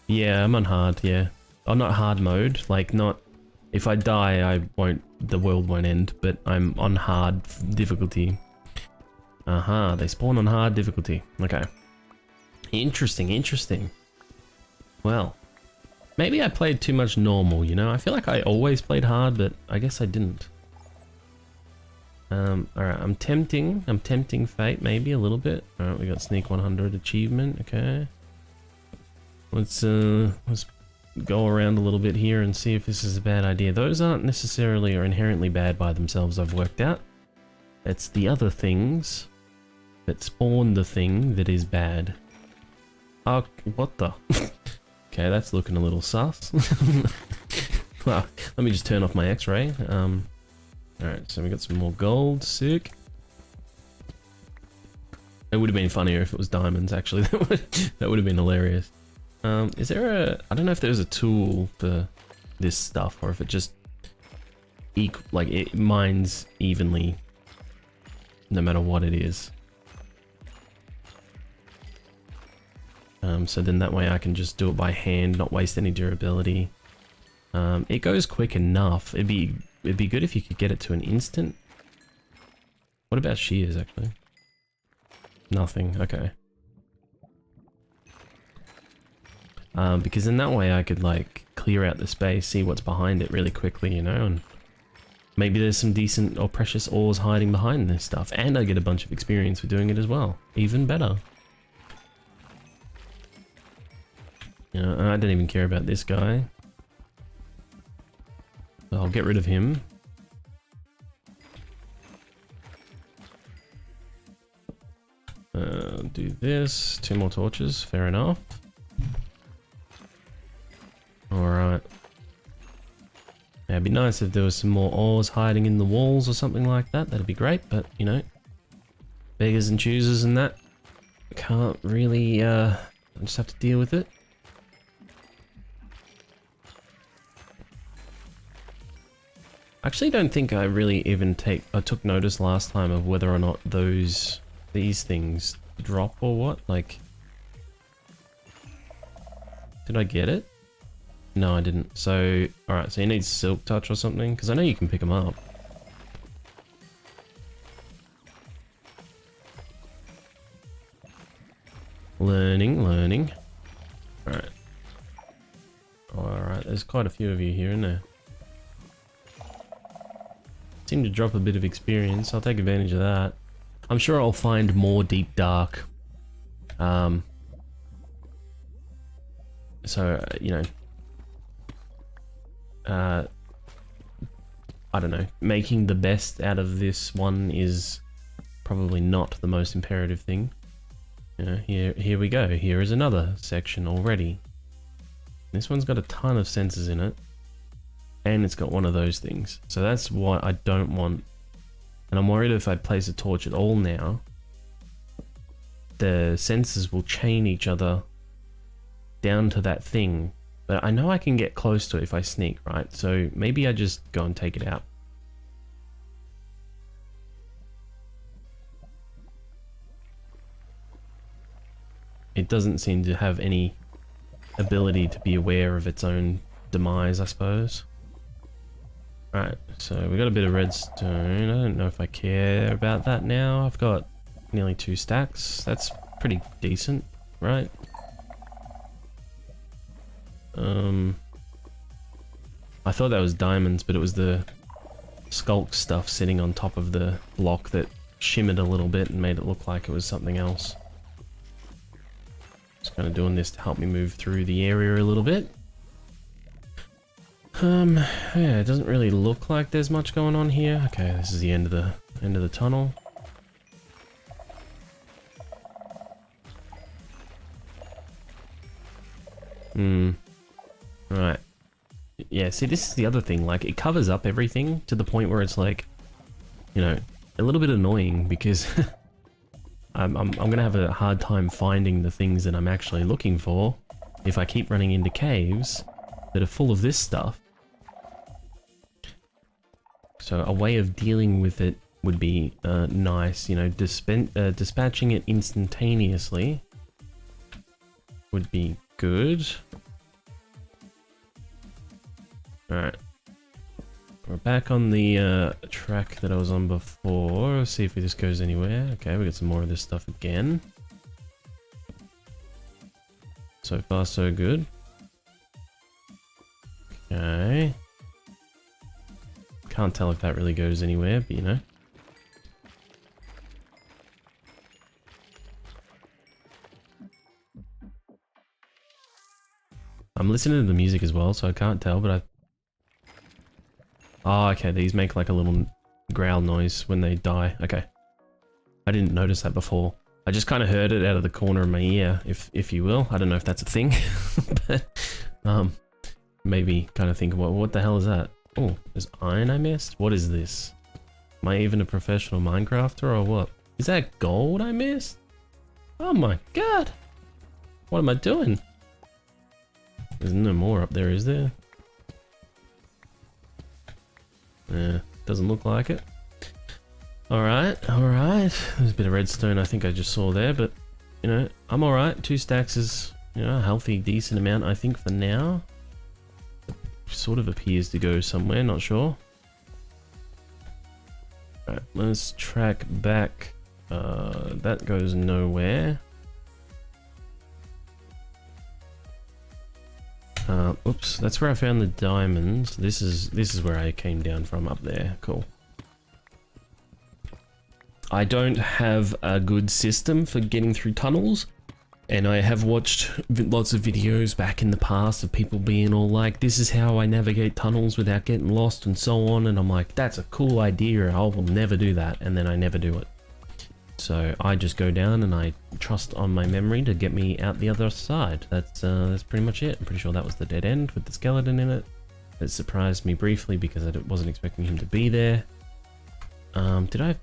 Yeah, I'm on hard, yeah. I'm not hard mode, like not... If I die, the world won't end, but I'm on hard difficulty. Aha, they spawn on hard difficulty. Okay. Interesting. Well, maybe I played too much normal, you know? I feel like I always played hard, but I guess I didn't. Alright, I'm tempting fate maybe a little bit. Alright, we got sneak 100 achievement, okay. Let's go around a little bit here and see if this is a bad idea. Those aren't necessarily or inherently bad by themselves, I've worked out. It's the other things that spawn the thing that is bad. Oh, what the? Okay, that's looking a little sus. Well, let me just turn off my x-ray. Alright, so we got some more gold, sick. It would have been funnier if it was diamonds, actually. That would have been hilarious. Is there a... I don't know if there's a tool for this stuff, or if it just... like, it mines evenly, no matter what it is. So then that way I can just do it by hand, not waste any durability. It goes quick enough. It'd be good if you could get it to an instant. What about shears, actually? Nothing, okay. Because in that way I could like clear out the space, see what's behind it really quickly, you know, and Maybe there's some decent or precious ores hiding behind this stuff, and I get a bunch of experience for doing it as well. Even better. You know, I don't even care about this guy. So I'll get rid of him. Do this. 2 more torches. Fair enough. Alright. Yeah, it'd be nice if there was some more ores hiding in the walls or something like that. That'd be great, but, you know, beggars and choosers and that. Can't really, I just have to deal with it. I actually don't think I really even I took notice last time of whether or not these things drop or what. Like, did I get it? No, I didn't. So, alright, so you need silk touch or something, because I know you can pick them up. Learning. Alright. Alright, there's quite a few of you here, isn't there? Seem to drop a bit of experience. I'll take advantage of that. I'm sure I'll find more deep dark. So, you know, I don't know. Making the best out of this one is probably not the most imperative thing. You know, here we go. Here is another section already. This one's got a ton of sensors in it. And it's got one of those things. So that's what I don't want. And I'm worried if I place a torch at all now, the sensors will chain each other down to that thing. But I know I can get close to it if I sneak, right? So maybe I just go and take it out. It doesn't seem to have any ability to be aware of its own demise, I suppose. Right, so we got a bit of redstone. I don't know if I care about that now. I've got nearly 2 stacks. That's pretty decent, right? I thought that was diamonds, but it was the skulk stuff sitting on top of the block that shimmered a little bit and made it look like it was something else. Just kind of doing this to help me move through the area a little bit. Yeah, it doesn't really look like there's much going on here. Okay, this is the end of the tunnel. Right. Yeah, see, this is the other thing. Like, it covers up everything to the point where it's like, you know, a little bit annoying because I'm gonna have a hard time finding the things that I'm actually looking for if I keep running into caves that are full of this stuff. So a way of dealing with it would be nice, you know, dispatching it instantaneously would be good. Alright. We're back on the track that I was on before. Let's see if this goes anywhere. Okay, we got some more of this stuff again. So far, so good. Okay. Can't tell if that really goes anywhere, but you know. I'm listening to the music as well, so I can't tell, but oh, okay, these make like a little growl noise when they die. Okay. I didn't notice that before. I just kind of heard it out of the corner of my ear, if you will. I don't know if that's a thing, but maybe kind of think, what the hell is that? Oh, there's iron I missed? What is this? Am I even a professional Minecrafter or what? Is that gold I missed? Oh my god! What am I doing? There's no more up there, is there? Yeah, doesn't look like it. Alright, alright. There's a bit of redstone I think I just saw there, but, you know, I'm alright. 2 stacks is, you know, a healthy, decent amount, I think, for now. Sort of appears to go somewhere, not sure. Alright, let's track back. That goes nowhere. Oops, that's where I found the diamonds. This is where I came down from, up there. Cool. I don't have a good system for getting through tunnels, and I have watched lots of videos back in the past of people being all like, this is how I navigate tunnels without getting lost and so on, and I'm like, that's a cool idea, I will never do that, and then I never do it. So I just go down and I trust on my memory to get me out the other side. That's pretty much it. I'm pretty sure that was the dead end with the skeleton in it. It surprised me briefly because I wasn't expecting him to be there. Did I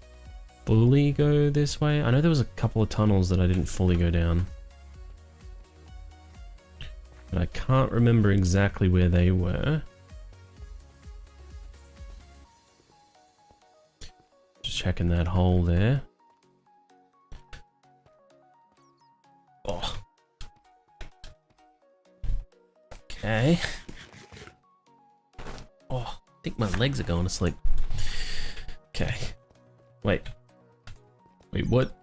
fully go this way? I know there was a couple of tunnels that I didn't fully go down, but I can't remember exactly where they were. Just checking that hole there. Oh. Okay. Oh, I think my legs are going to sleep. Okay. Wait, what?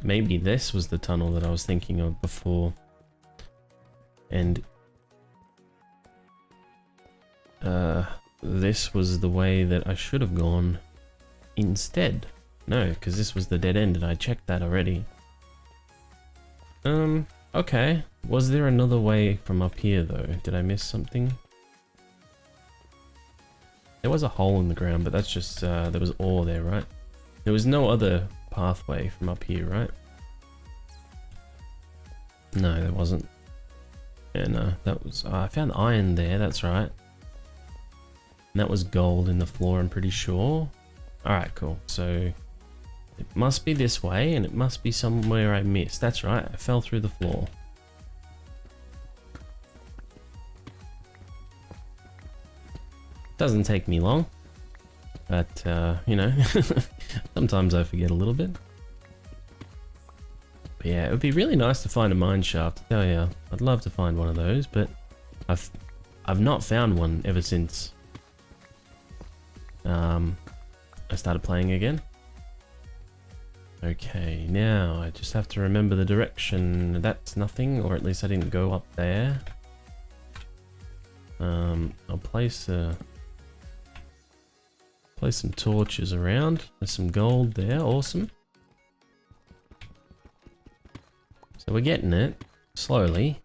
Maybe this was the tunnel that I was thinking of before. And this was the way that I should have gone instead. No, because this was the dead end and I checked that already. Okay. Was there another way from up here though? Did I miss something? There was a hole in the ground, but that's just, there was ore there, right? There was no other pathway from up here, right? No, there wasn't. Yeah, no, that was, I found iron there, that's right. And that was gold in the floor, I'm pretty sure. Alright, cool. So, it must be this way, and it must be somewhere I missed. That's right, I fell through the floor. Doesn't take me long, but you know, sometimes I forget a little bit. But yeah, it would be really nice to find a mine shaft. Oh yeah, I'd love to find one of those, but I've not found one ever since I started playing again. Okay, now I just have to remember the direction. That's nothing, or at least I didn't go up there. I'll place some torches around. There's some gold there, awesome. So we're getting it, slowly.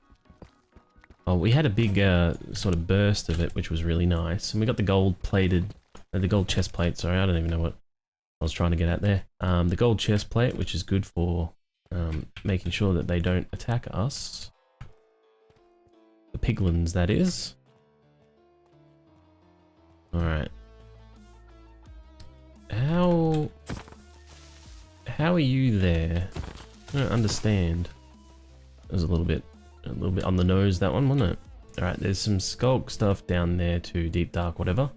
Oh, we had a big sort of burst of it, which was really nice. And we got the gold plated, the gold chest plate, sorry, I don't even know what I was trying to get at there. The gold chest plate, which is good for making sure that they don't attack us. The piglins, that is. Alright. How are you there? I don't understand. It was a little bit on the nose, that one, wasn't it? Alright, there's some skulk stuff down there too, deep dark, whatever.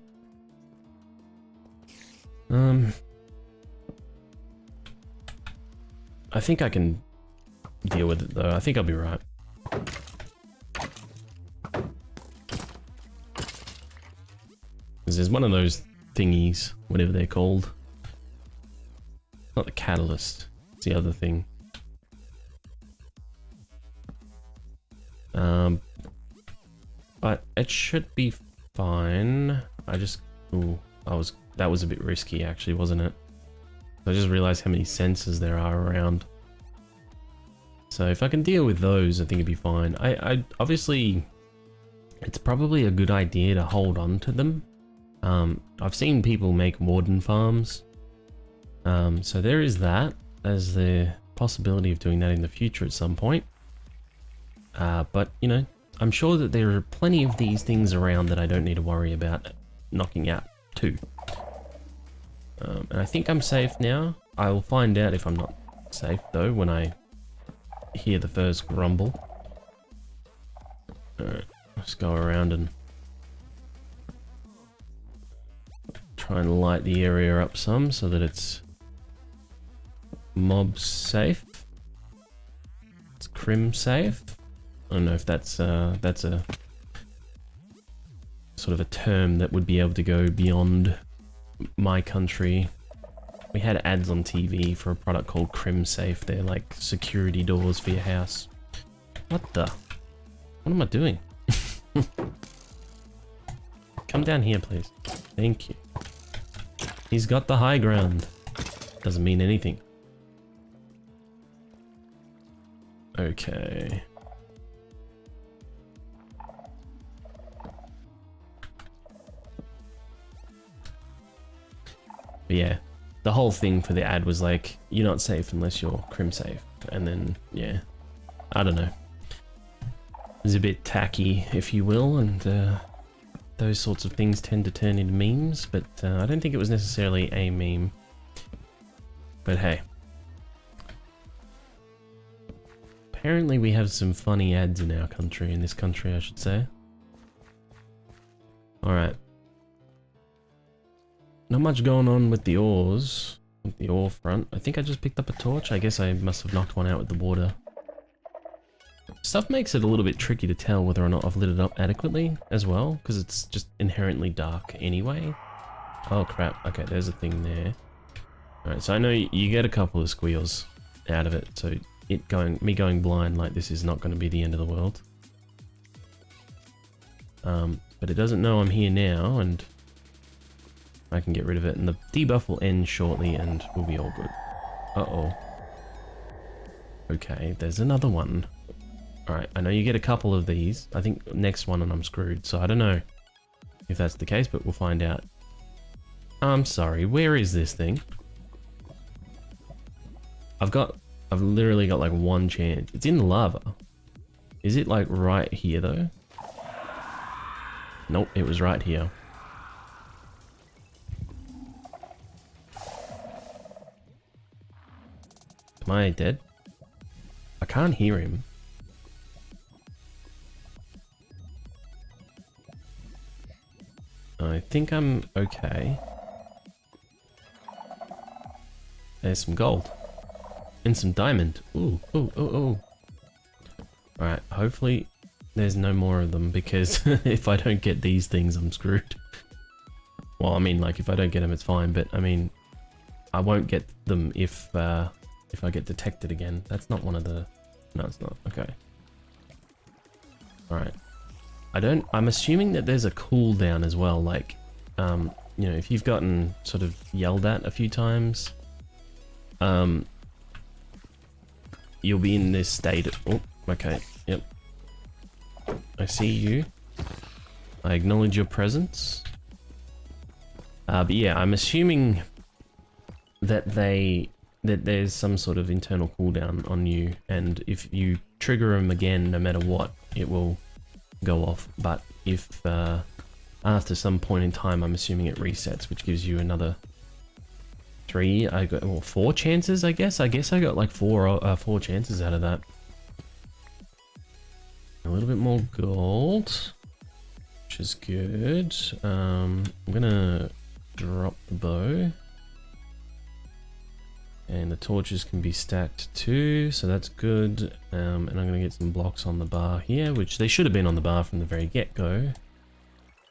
I think I can deal with it though. I think I'll be right. Because there's one of those thingies, whatever they're called. Not the catalyst, it's the other thing. But it should be fine. I just, ooh, that was a bit risky actually, wasn't it? I just realized how many sensors there are around. So if I can deal with those, I think it'd be fine. I obviously, it's probably a good idea to hold on to them. I've seen people make warden farms. So there is that. There's the possibility of doing that in the future at some point. But, you know, I'm sure that there are plenty of these things around that I don't need to worry about knocking out too. And I think I'm safe now. I will find out if I'm not safe though when I hear the first grumble. Alright, let's go around and try and light the area up some so that it's mob safe. It's crim safe. I don't know if that's a sort of a term that would be able to go beyond my country. We had ads on TV for a product called Crim Safe. They're like security doors for your house. What am I doing? Come down here, please. Thank you. He's got the high ground. Doesn't mean anything. Okay. But yeah, the whole thing for the ad was like, you're not safe unless you're crim safe. And then, yeah, I don't know. It's a bit tacky, if you will, and those sorts of things tend to turn into memes, but I don't think it was necessarily a meme. But hey. Apparently we have some funny ads in our country, in this country I should say. Alright. Not much going on with the ores, with the ore front. I think I just picked up a torch. I guess I must have knocked one out with the water. Stuff makes it a little bit tricky to tell whether or not I've lit it up adequately as well, because it's just inherently dark anyway. Oh crap, okay, there's a thing there. Alright, so I know you get a couple of squeals out of it, so me going blind like this is not going to be the end of the world. But it doesn't know I'm here now, and I can get rid of it, and the debuff will end shortly and we'll be all good. Uh-oh. Okay, there's another one. Alright, I know you get a couple of these. I think next one and I'm screwed, so I don't know if that's the case, but we'll find out. I'm sorry, where is this thing? I've literally got like one chance. It's in the lava. Is it like right here though? Nope, it was right here. Am I dead? I can't hear him. I think I'm okay. There's some gold. And some diamond. Ooh, ooh, ooh, ooh. Alright, hopefully there's no more of them, because if I don't get these things, I'm screwed. Well, I mean, like, if I don't get them, it's fine, but I mean, I won't get them if I get detected again. That's not one of the... No, it's not. Okay. Alright. I'm assuming that there's a cooldown as well, like, you know, if you've gotten sort of yelled at a few times, you'll be in this state. Oh, okay. Yep. I see you. I acknowledge your presence. But yeah, I'm assuming that there's some sort of internal cooldown on you, and if you trigger them again, no matter what, it will go off. But if after some point in time, I'm assuming it resets, which gives you another 4 chances, I guess. I got like four chances out of that. A little bit more gold, which is good. I'm gonna drop the bow. And the torches can be stacked too, so that's good. And I'm gonna get some blocks on the bar here, which they should have been on the bar from the very get-go.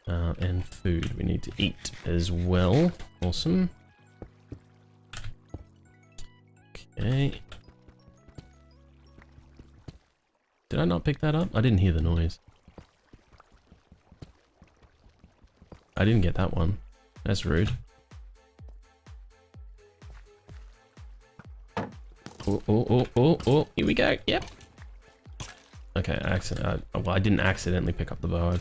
And food, we need to eat as well. Awesome. Okay. Did I not pick that up? I didn't hear the noise. I didn't get that one. That's rude. Oh, oh, oh, oh, oh, here we go. Yep. Okay, I didn't accidentally pick up the bow.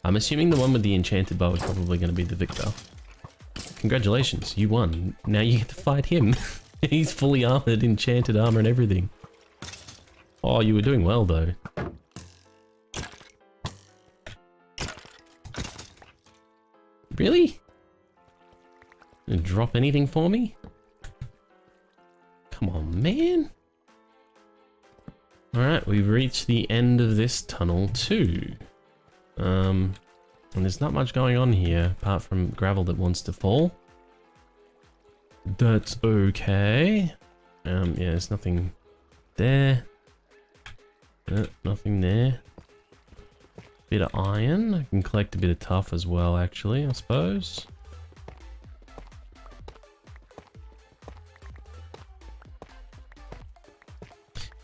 I'm assuming the one with the enchanted bow is probably going to be the victor. Congratulations, you won. Now you get to fight him. He's fully armored, enchanted armor and everything. Oh, you were doing well though. Really? Didn't drop anything for me? Come on, man. Alright, we've reached the end of this tunnel too. And there's not much going on here, apart from gravel that wants to fall. That's okay. Yeah, there's nothing there. Nothing there. Bit of iron. I can collect a bit of tuff as well, actually, I suppose.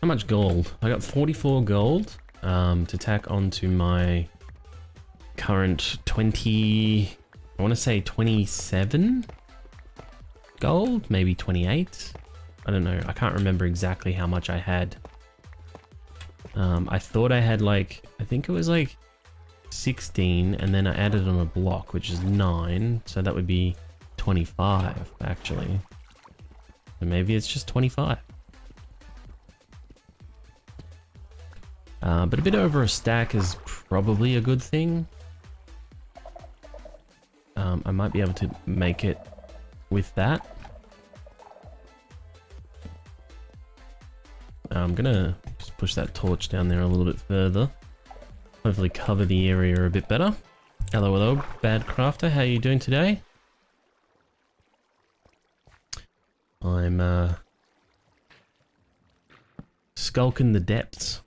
How much gold? I got 44 gold. to tack onto my current 20, I want to say 27 gold, maybe 28. I don't know. I can't remember exactly how much I had. I thought I had like, I think it was like 16, and then I added on a block, which is 9. So that would be 25 actually. So maybe it's just 25. But a bit over a stack is probably a good thing. I might be able to make it with that. I'm gonna just push that torch down there a little bit further. Hopefully cover the area a bit better. Hello, hello, Bad Crafter. How are you doing today? I'm skulking the depths,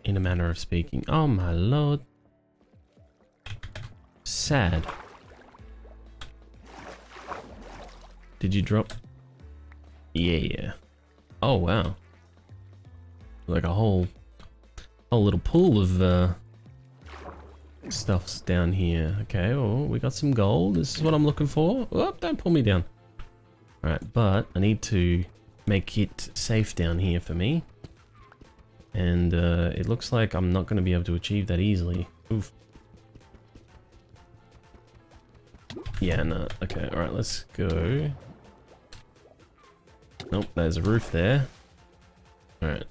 in a manner of speaking. Oh my lord. Sad. Did you drop? Yeah. Oh wow. Like a whole little pool of stuffs down here. Okay, oh, we got some gold. This is what I'm looking for. Oh, don't pull me down. Alright, but I need to make it safe down here for me. And it looks like I'm not going to be able to achieve that easily. Oof. Yeah, no. Okay, alright, let's go. Nope, there's a roof there. Alright.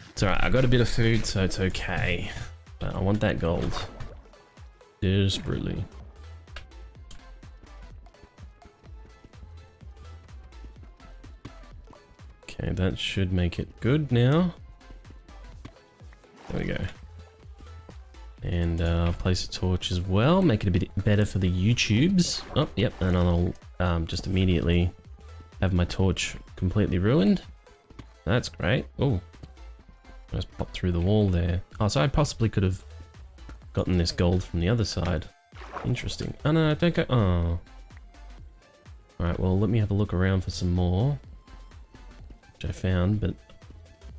It's alright, I got a bit of food, so it's okay. But I want that gold. Desperately. Okay, that should make it good now. There we go. And place a torch as well, make it a bit better for the YouTubes. Oh, yep, and I'll just immediately have my torch completely ruined. That's great. Oh, just popped through the wall there. Oh, so I possibly could have gotten this gold from the other side. Interesting. Oh no, don't go. Oh. Alright, well, let me have a look around for some more. Which I found, but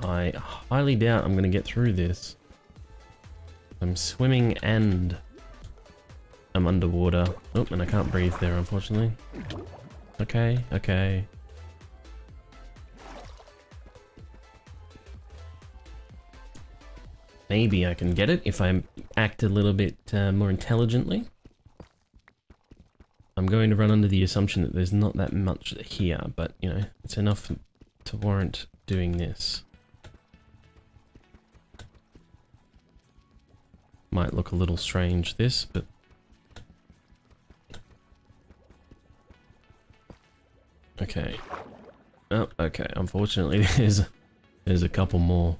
I highly doubt I'm going to get through this. I'm swimming and I'm underwater. Oh, and I can't breathe there, unfortunately. Okay, okay. Maybe I can get it if I act a little bit more intelligently. I'm going to run under the assumption that there's not that much here, but, you know, it's enough to warrant doing this. Might look a little strange, this, but... Okay. Oh, okay. Unfortunately, there's a couple more.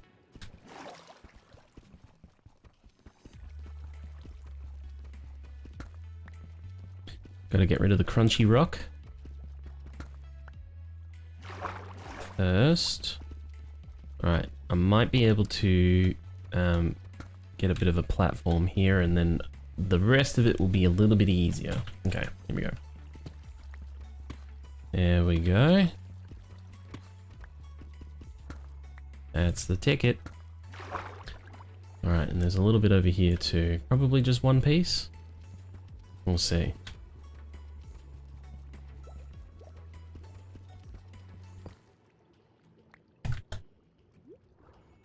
Gotta get rid of the crunchy rock. First. Alright, I might be able to get a bit of a platform here, and then the rest of it will be a little bit easier. Okay, here we go. There we go. That's the ticket. Alright, and there's a little bit over here too. Probably just one piece. We'll see.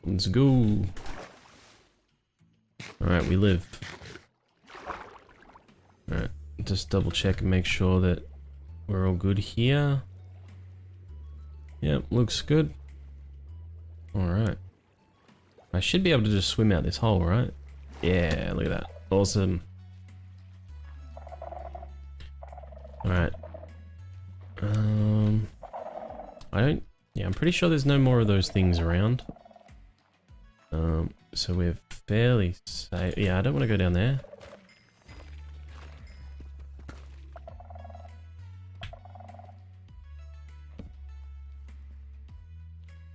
Let's go. Alright, we live. Alright, just double check and make sure that we're all good here. Yep, looks good. Alright. I should be able to just swim out this hole, right? Yeah, look at that. Awesome. Alright. Yeah, I'm pretty sure there's no more of those things around. So we're fairly safe. Yeah, I don't want to go down there.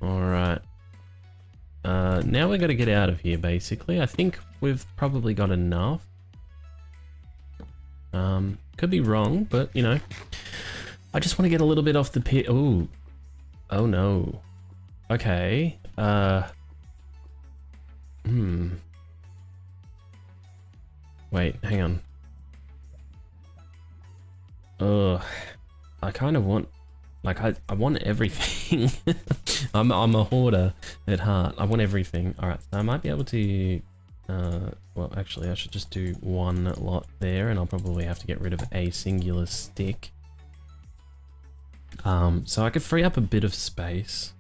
Alright. Now we got to get out of here, basically. I think we've probably got enough. Could be wrong, but, you know. I just want to get a little bit off the pit. Ooh. Oh, no. Okay. Wait, hang on. Ugh. I kind of want... Like, I want everything. I'm a hoarder at heart. I want everything. Alright, so I might be able to... well, actually, I should just do one lot there, and I'll probably have to get rid of a singular stick. So I could free up a bit of space.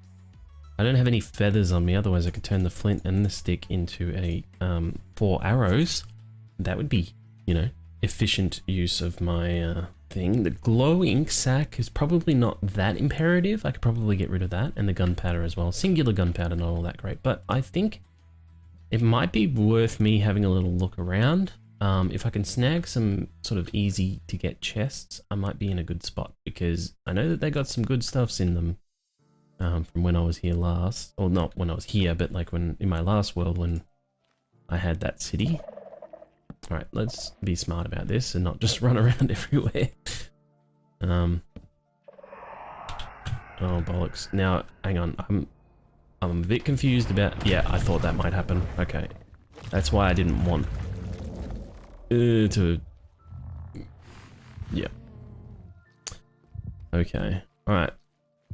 I don't have any feathers on me, otherwise I could turn the flint and the stick into a 4 arrows. That would be, you know, efficient use of my thing. The glow ink sack is probably not that imperative. I could probably get rid of that, and the gunpowder as well. Singular gunpowder, not all that great, but I think it might be worth me having a little look around. If I can snag some sort of easy to get chests, I might be in a good spot, because I know that they got some good stuffs in them from when I was here last. Or not when I was here, but like when in my last world when I had that city. Alright, let's be smart about this and not just run around everywhere. Oh bollocks. Now, hang on, I'm a bit confused about... Yeah, I thought that might happen. Okay. That's why I didn't want to... Yeah. Okay. Alright.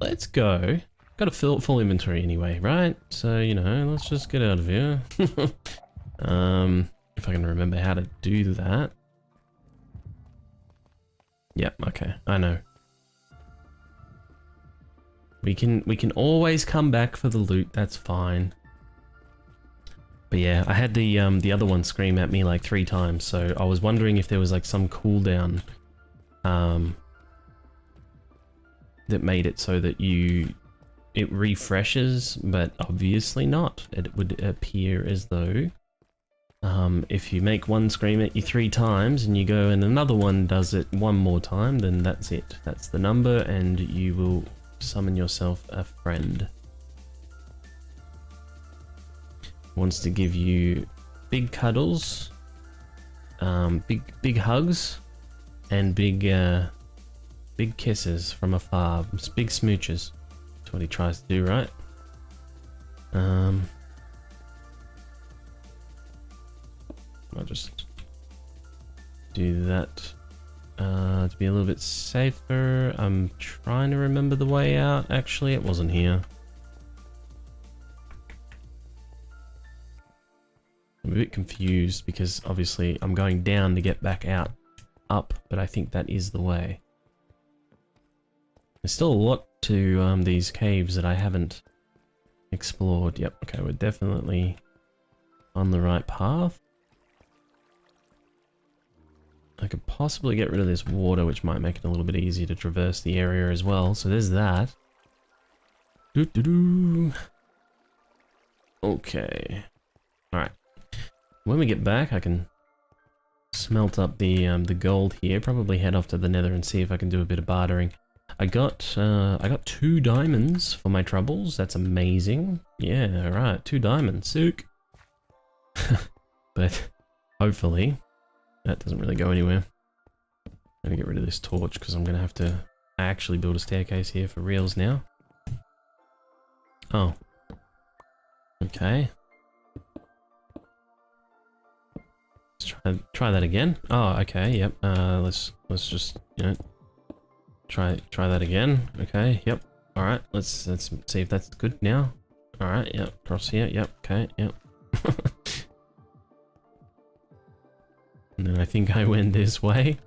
Let's go. Got a full inventory anyway, right? So, you know, let's just get out of here. If I can remember how to do that. Yep, okay. I know. We can always come back for the loot, that's fine. But yeah, I had the other one scream at me like 3 times, so I was wondering if there was like some cooldown that made it so that it refreshes, but obviously not. It would appear as though if you make one scream at you 3 times and you go and another one does it 1 more time, then that's it. That's the number, and you will summon yourself a friend. Wants to give you big cuddles, big hugs, and big kisses from afar. Big smooches. That's what he tries to do, right? I'll just do that to be a little bit safer. I'm trying to remember the way out. Actually, it wasn't here. I'm a bit confused because obviously I'm going down to get back up, but I think that is the way. There's still a lot to these caves that I haven't explored. Yep, okay, we're definitely on the right path. I could possibly get rid of this water, which might make it a little bit easier to traverse the area as well. So there's that. Okay. Alright. When we get back, I can smelt up the gold here. Probably head off to the Nether and see if I can do a bit of bartering. I got 2 diamonds for my troubles. That's amazing. Yeah, right. 2 diamonds. Sick. But hopefully that doesn't really go anywhere. I'm gonna get rid of this torch because I'm gonna have to actually build a staircase here for reals now. Oh. Okay. Let's try that again. Oh, okay, yep. Let's just, you know, try that again. Okay, yep. Alright, let's see if that's good now. Alright, yep, cross here, yep, okay, yep. And then I think I went this way.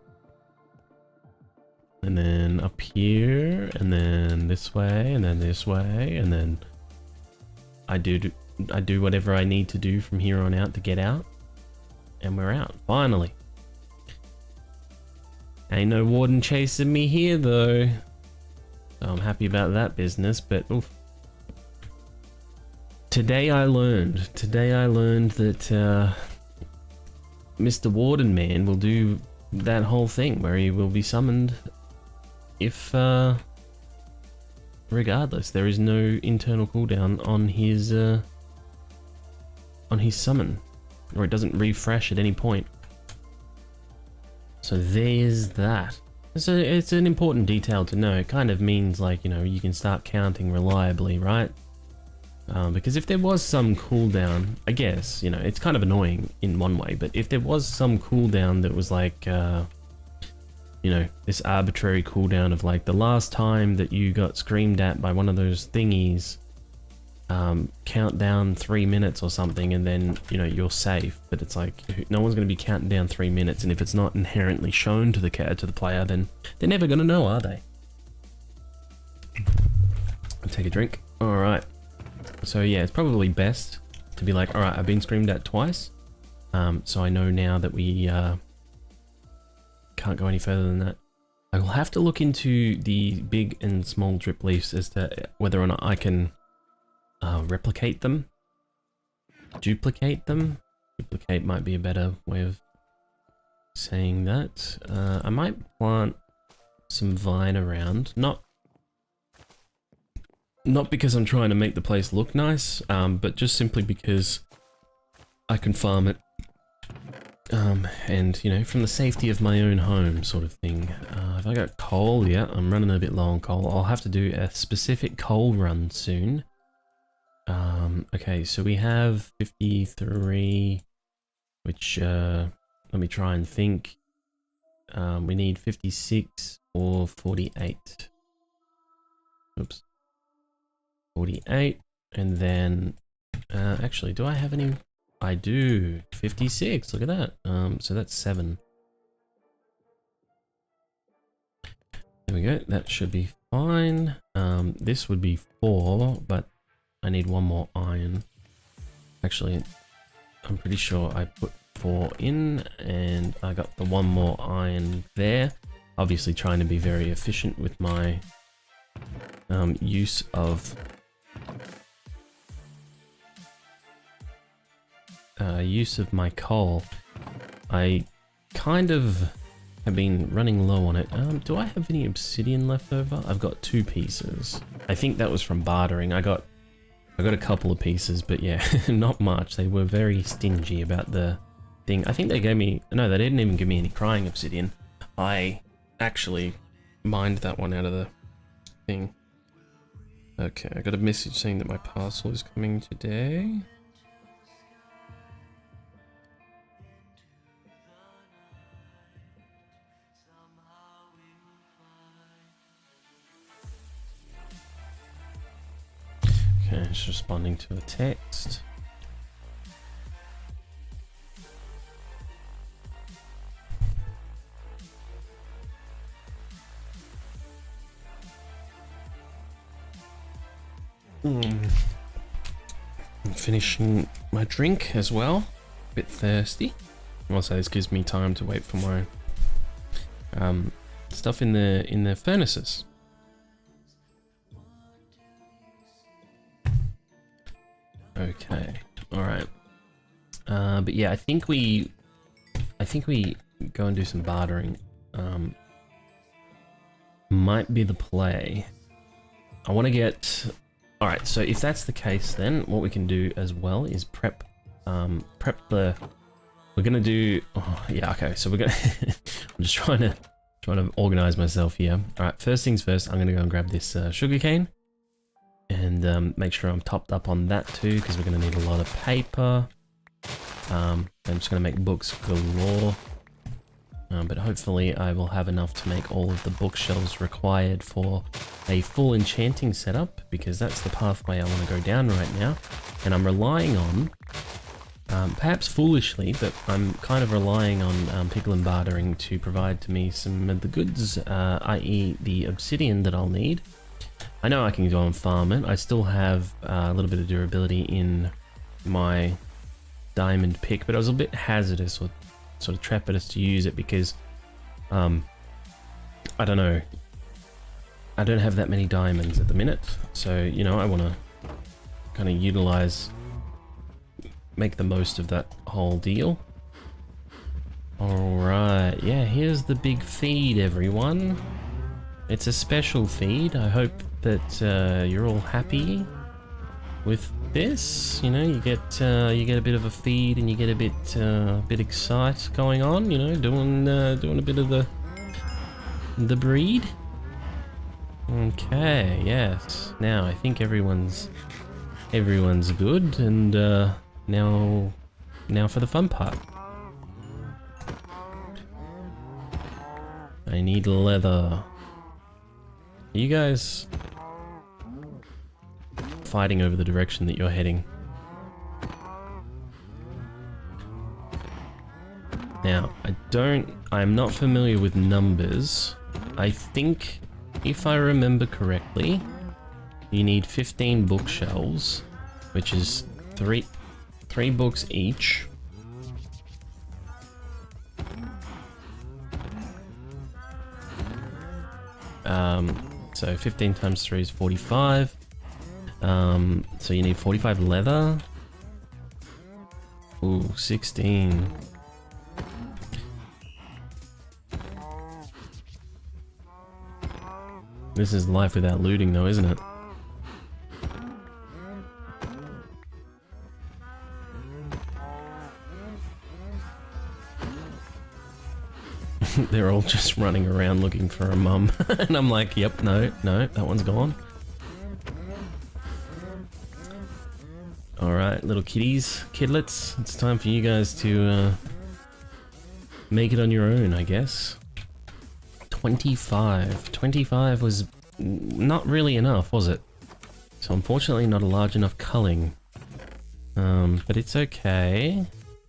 And then up here, and then this way, and then this way, and then I do whatever I need to do from here on out to get out. And we're out, finally. Ain't no warden chasing me here though. So I'm happy about that business, but oof. Today I learned that Mr. Warden Man will do that whole thing where he will be summoned if regardless. There is no internal cooldown on his summon, or it doesn't refresh at any point. So there's that. It's an important detail to know. It kind of means, like, you know, you can start counting reliably, right? Because if there was some cooldown, I guess, you know, it's kind of annoying in one way, but if there was some cooldown that was like, you know, this arbitrary cooldown of like the last time that you got screamed at by one of those thingies, count down 3 minutes or something, and then, you know, you're safe. But it's like, no one's going to be counting down 3 minutes, and if it's not inherently shown to the player, then they're never going to know, are they? I'll take a drink. All right. So yeah, it's probably best to be like, all right, I've been screamed at twice, so I know now that we can't go any further than that. I will have to look into the big and small drip leaves as to whether or not I can replicate them, duplicate them. Duplicate might be a better way of saying that. I might plant some vine around, not because I'm trying to make the place look nice, but just simply because I can farm it. And, you know, from the safety of my own home sort of thing. If I got coal, yeah, I'm running a bit low on coal. I'll have to do a specific coal run soon. Okay, so we have 53, which, let me try and think. We need 56 or 48. Oops. 48, and then, actually, do I have any? I do, 56, look at that. So that's 7. There we go, that should be fine. This would be 4, but I need 1 more iron. Actually, I'm pretty sure I put 4 in, and I got the 1 more iron there. Obviously trying to be very efficient with my use of my coal. I kind of have been running low on it. Do I have any obsidian left over? I've got 2 pieces. I think that was from bartering. I got a couple of pieces, but yeah, not much. They were very stingy about the thing. I think they gave me, no, they didn't even give me any crying obsidian. I actually mined that one out of the thing. Okay, I got a message saying that my parcel is coming today. Okay, it's responding to a text. I'm finishing my drink as well. A bit thirsty. Also, this gives me time to wait for my stuff in the furnaces. Okay, all right. But yeah, I think we go and do some bartering. Might be the play. I want to get. All right, so if that's the case, then what we can do as well is prep the. We're gonna do. Oh, yeah, okay. So we're gonna. I'm just trying to organize myself here. All right, first things first. I'm gonna go and grab this sugarcane. And make sure I'm topped up on that too, because we're going to need a lot of paper. I'm just going to make books galore. But hopefully I will have enough to make all of the bookshelves required for a full enchanting setup, because that's the pathway I want to go down right now. And I'm relying on, perhaps foolishly, but I'm kind of relying on Pickle and Bartering to provide to me some of the goods, i.e. the obsidian that I'll need. I know I can go and farm it. I still have a little bit of durability in my diamond pick, but it was a bit hazardous or sort of trepidous to use it because, I don't know. I don't have that many diamonds at the minute. So, you know, I want to kind of utilize, make the most of that whole deal. Alright, yeah, here's the big feed, everyone. It's a special feed. I hope that you're all happy with this. You know, you get a bit of a feed, and you get a bit excite going on. You know, doing a bit of the breed. Okay, yes. Now I think everyone's Everyone's good, and now for the fun part. I need leather. Are you guys fighting over the direction that you're heading? Now, I'm not familiar with numbers. I think, if I remember correctly, you need 15 bookshelves, which is three books each. So 15 times 3 is 45. So you need 45 leather. Ooh, 16. This is life without looting though, isn't it? They're all just running around looking for a mum. And I'm like, yep, no, that one's gone. Alright, little kidlets, it's time for you guys to make it on your own, I guess. 25. 25 was not really enough, was it? So unfortunately not a large enough culling. But it's okay.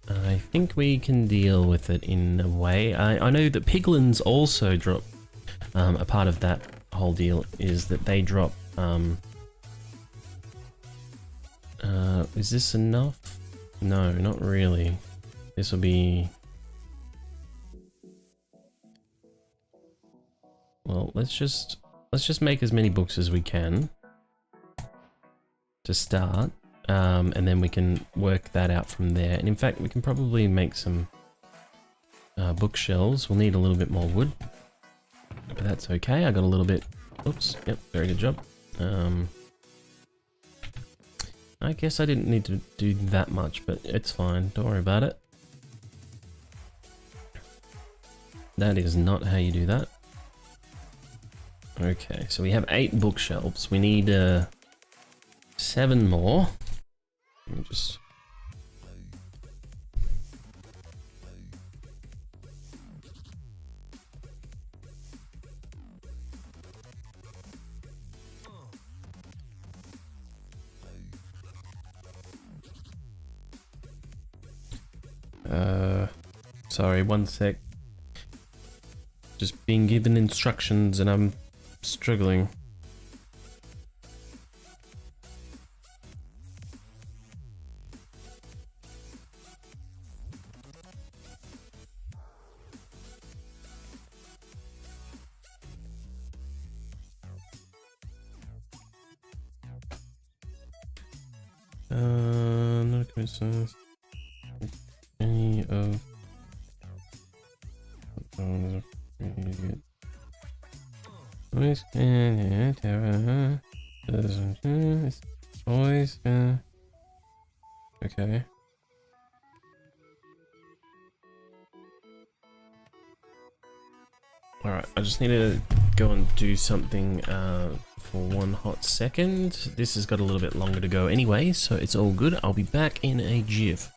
I think we can deal with it in a way. I know that piglins also drop, a part of that whole deal is that they drop, is this enough? No, not really. This will be... Well, let's just make as many books as we can to start. And then we can work that out from there. And in fact, we can probably make some bookshelves. We'll need a little bit more wood, but that's okay. I got a little bit. Oops. Yep. Very good job. I guess I didn't need to do that much, but it's fine. Don't worry about it. That is not how you do that. Okay, so we have 8 bookshelves. We need 7 more. Let me just... Sorry, one sec. Just being given instructions and I'm struggling. Not a coincidence. Any of always okay. Alright, I just need to go and do something for one hot second. This has got a little bit longer to go anyway, so it's all good. I'll be back in a jiff.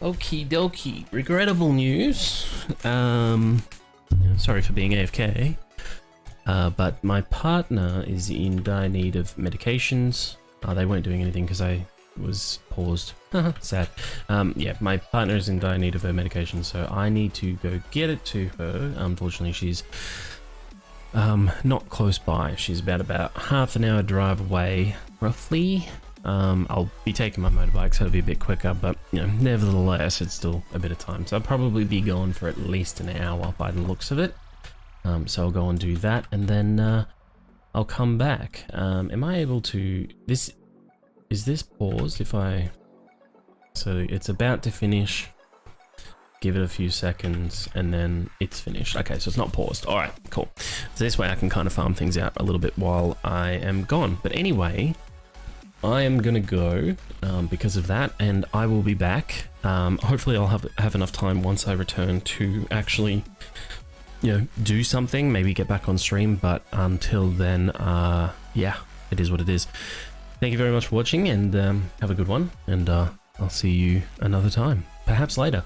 Okie dokie. Regrettable news. Sorry for being AFK. But my partner is in dire need of medications. They weren't doing anything because I was paused. Sad. Yeah, my partner is in dire need of her medication, so I need to go get it to her. Unfortunately, she's not close by. She's about half an hour drive away, roughly. I'll be taking my motorbike, so it'll be a bit quicker, but you know, nevertheless, it's still a bit of time. So I'll probably be gone for at least an hour by the looks of it. So I'll go and do that, and then I'll come back. Am I able to? Is this paused? If I, so it's about to finish. Give it a few seconds, and then it's finished. Okay, so it's not paused. All right, cool. So this way I can kind of farm things out a little bit while I am gone. But anyway, I am gonna go because of that, and I will be back. Hopefully I'll have enough time once I return to actually, you know, do something, maybe get back on stream, but until then, yeah, it is what it is. Thank you very much for watching, and have a good one, and I'll see you another time, perhaps later.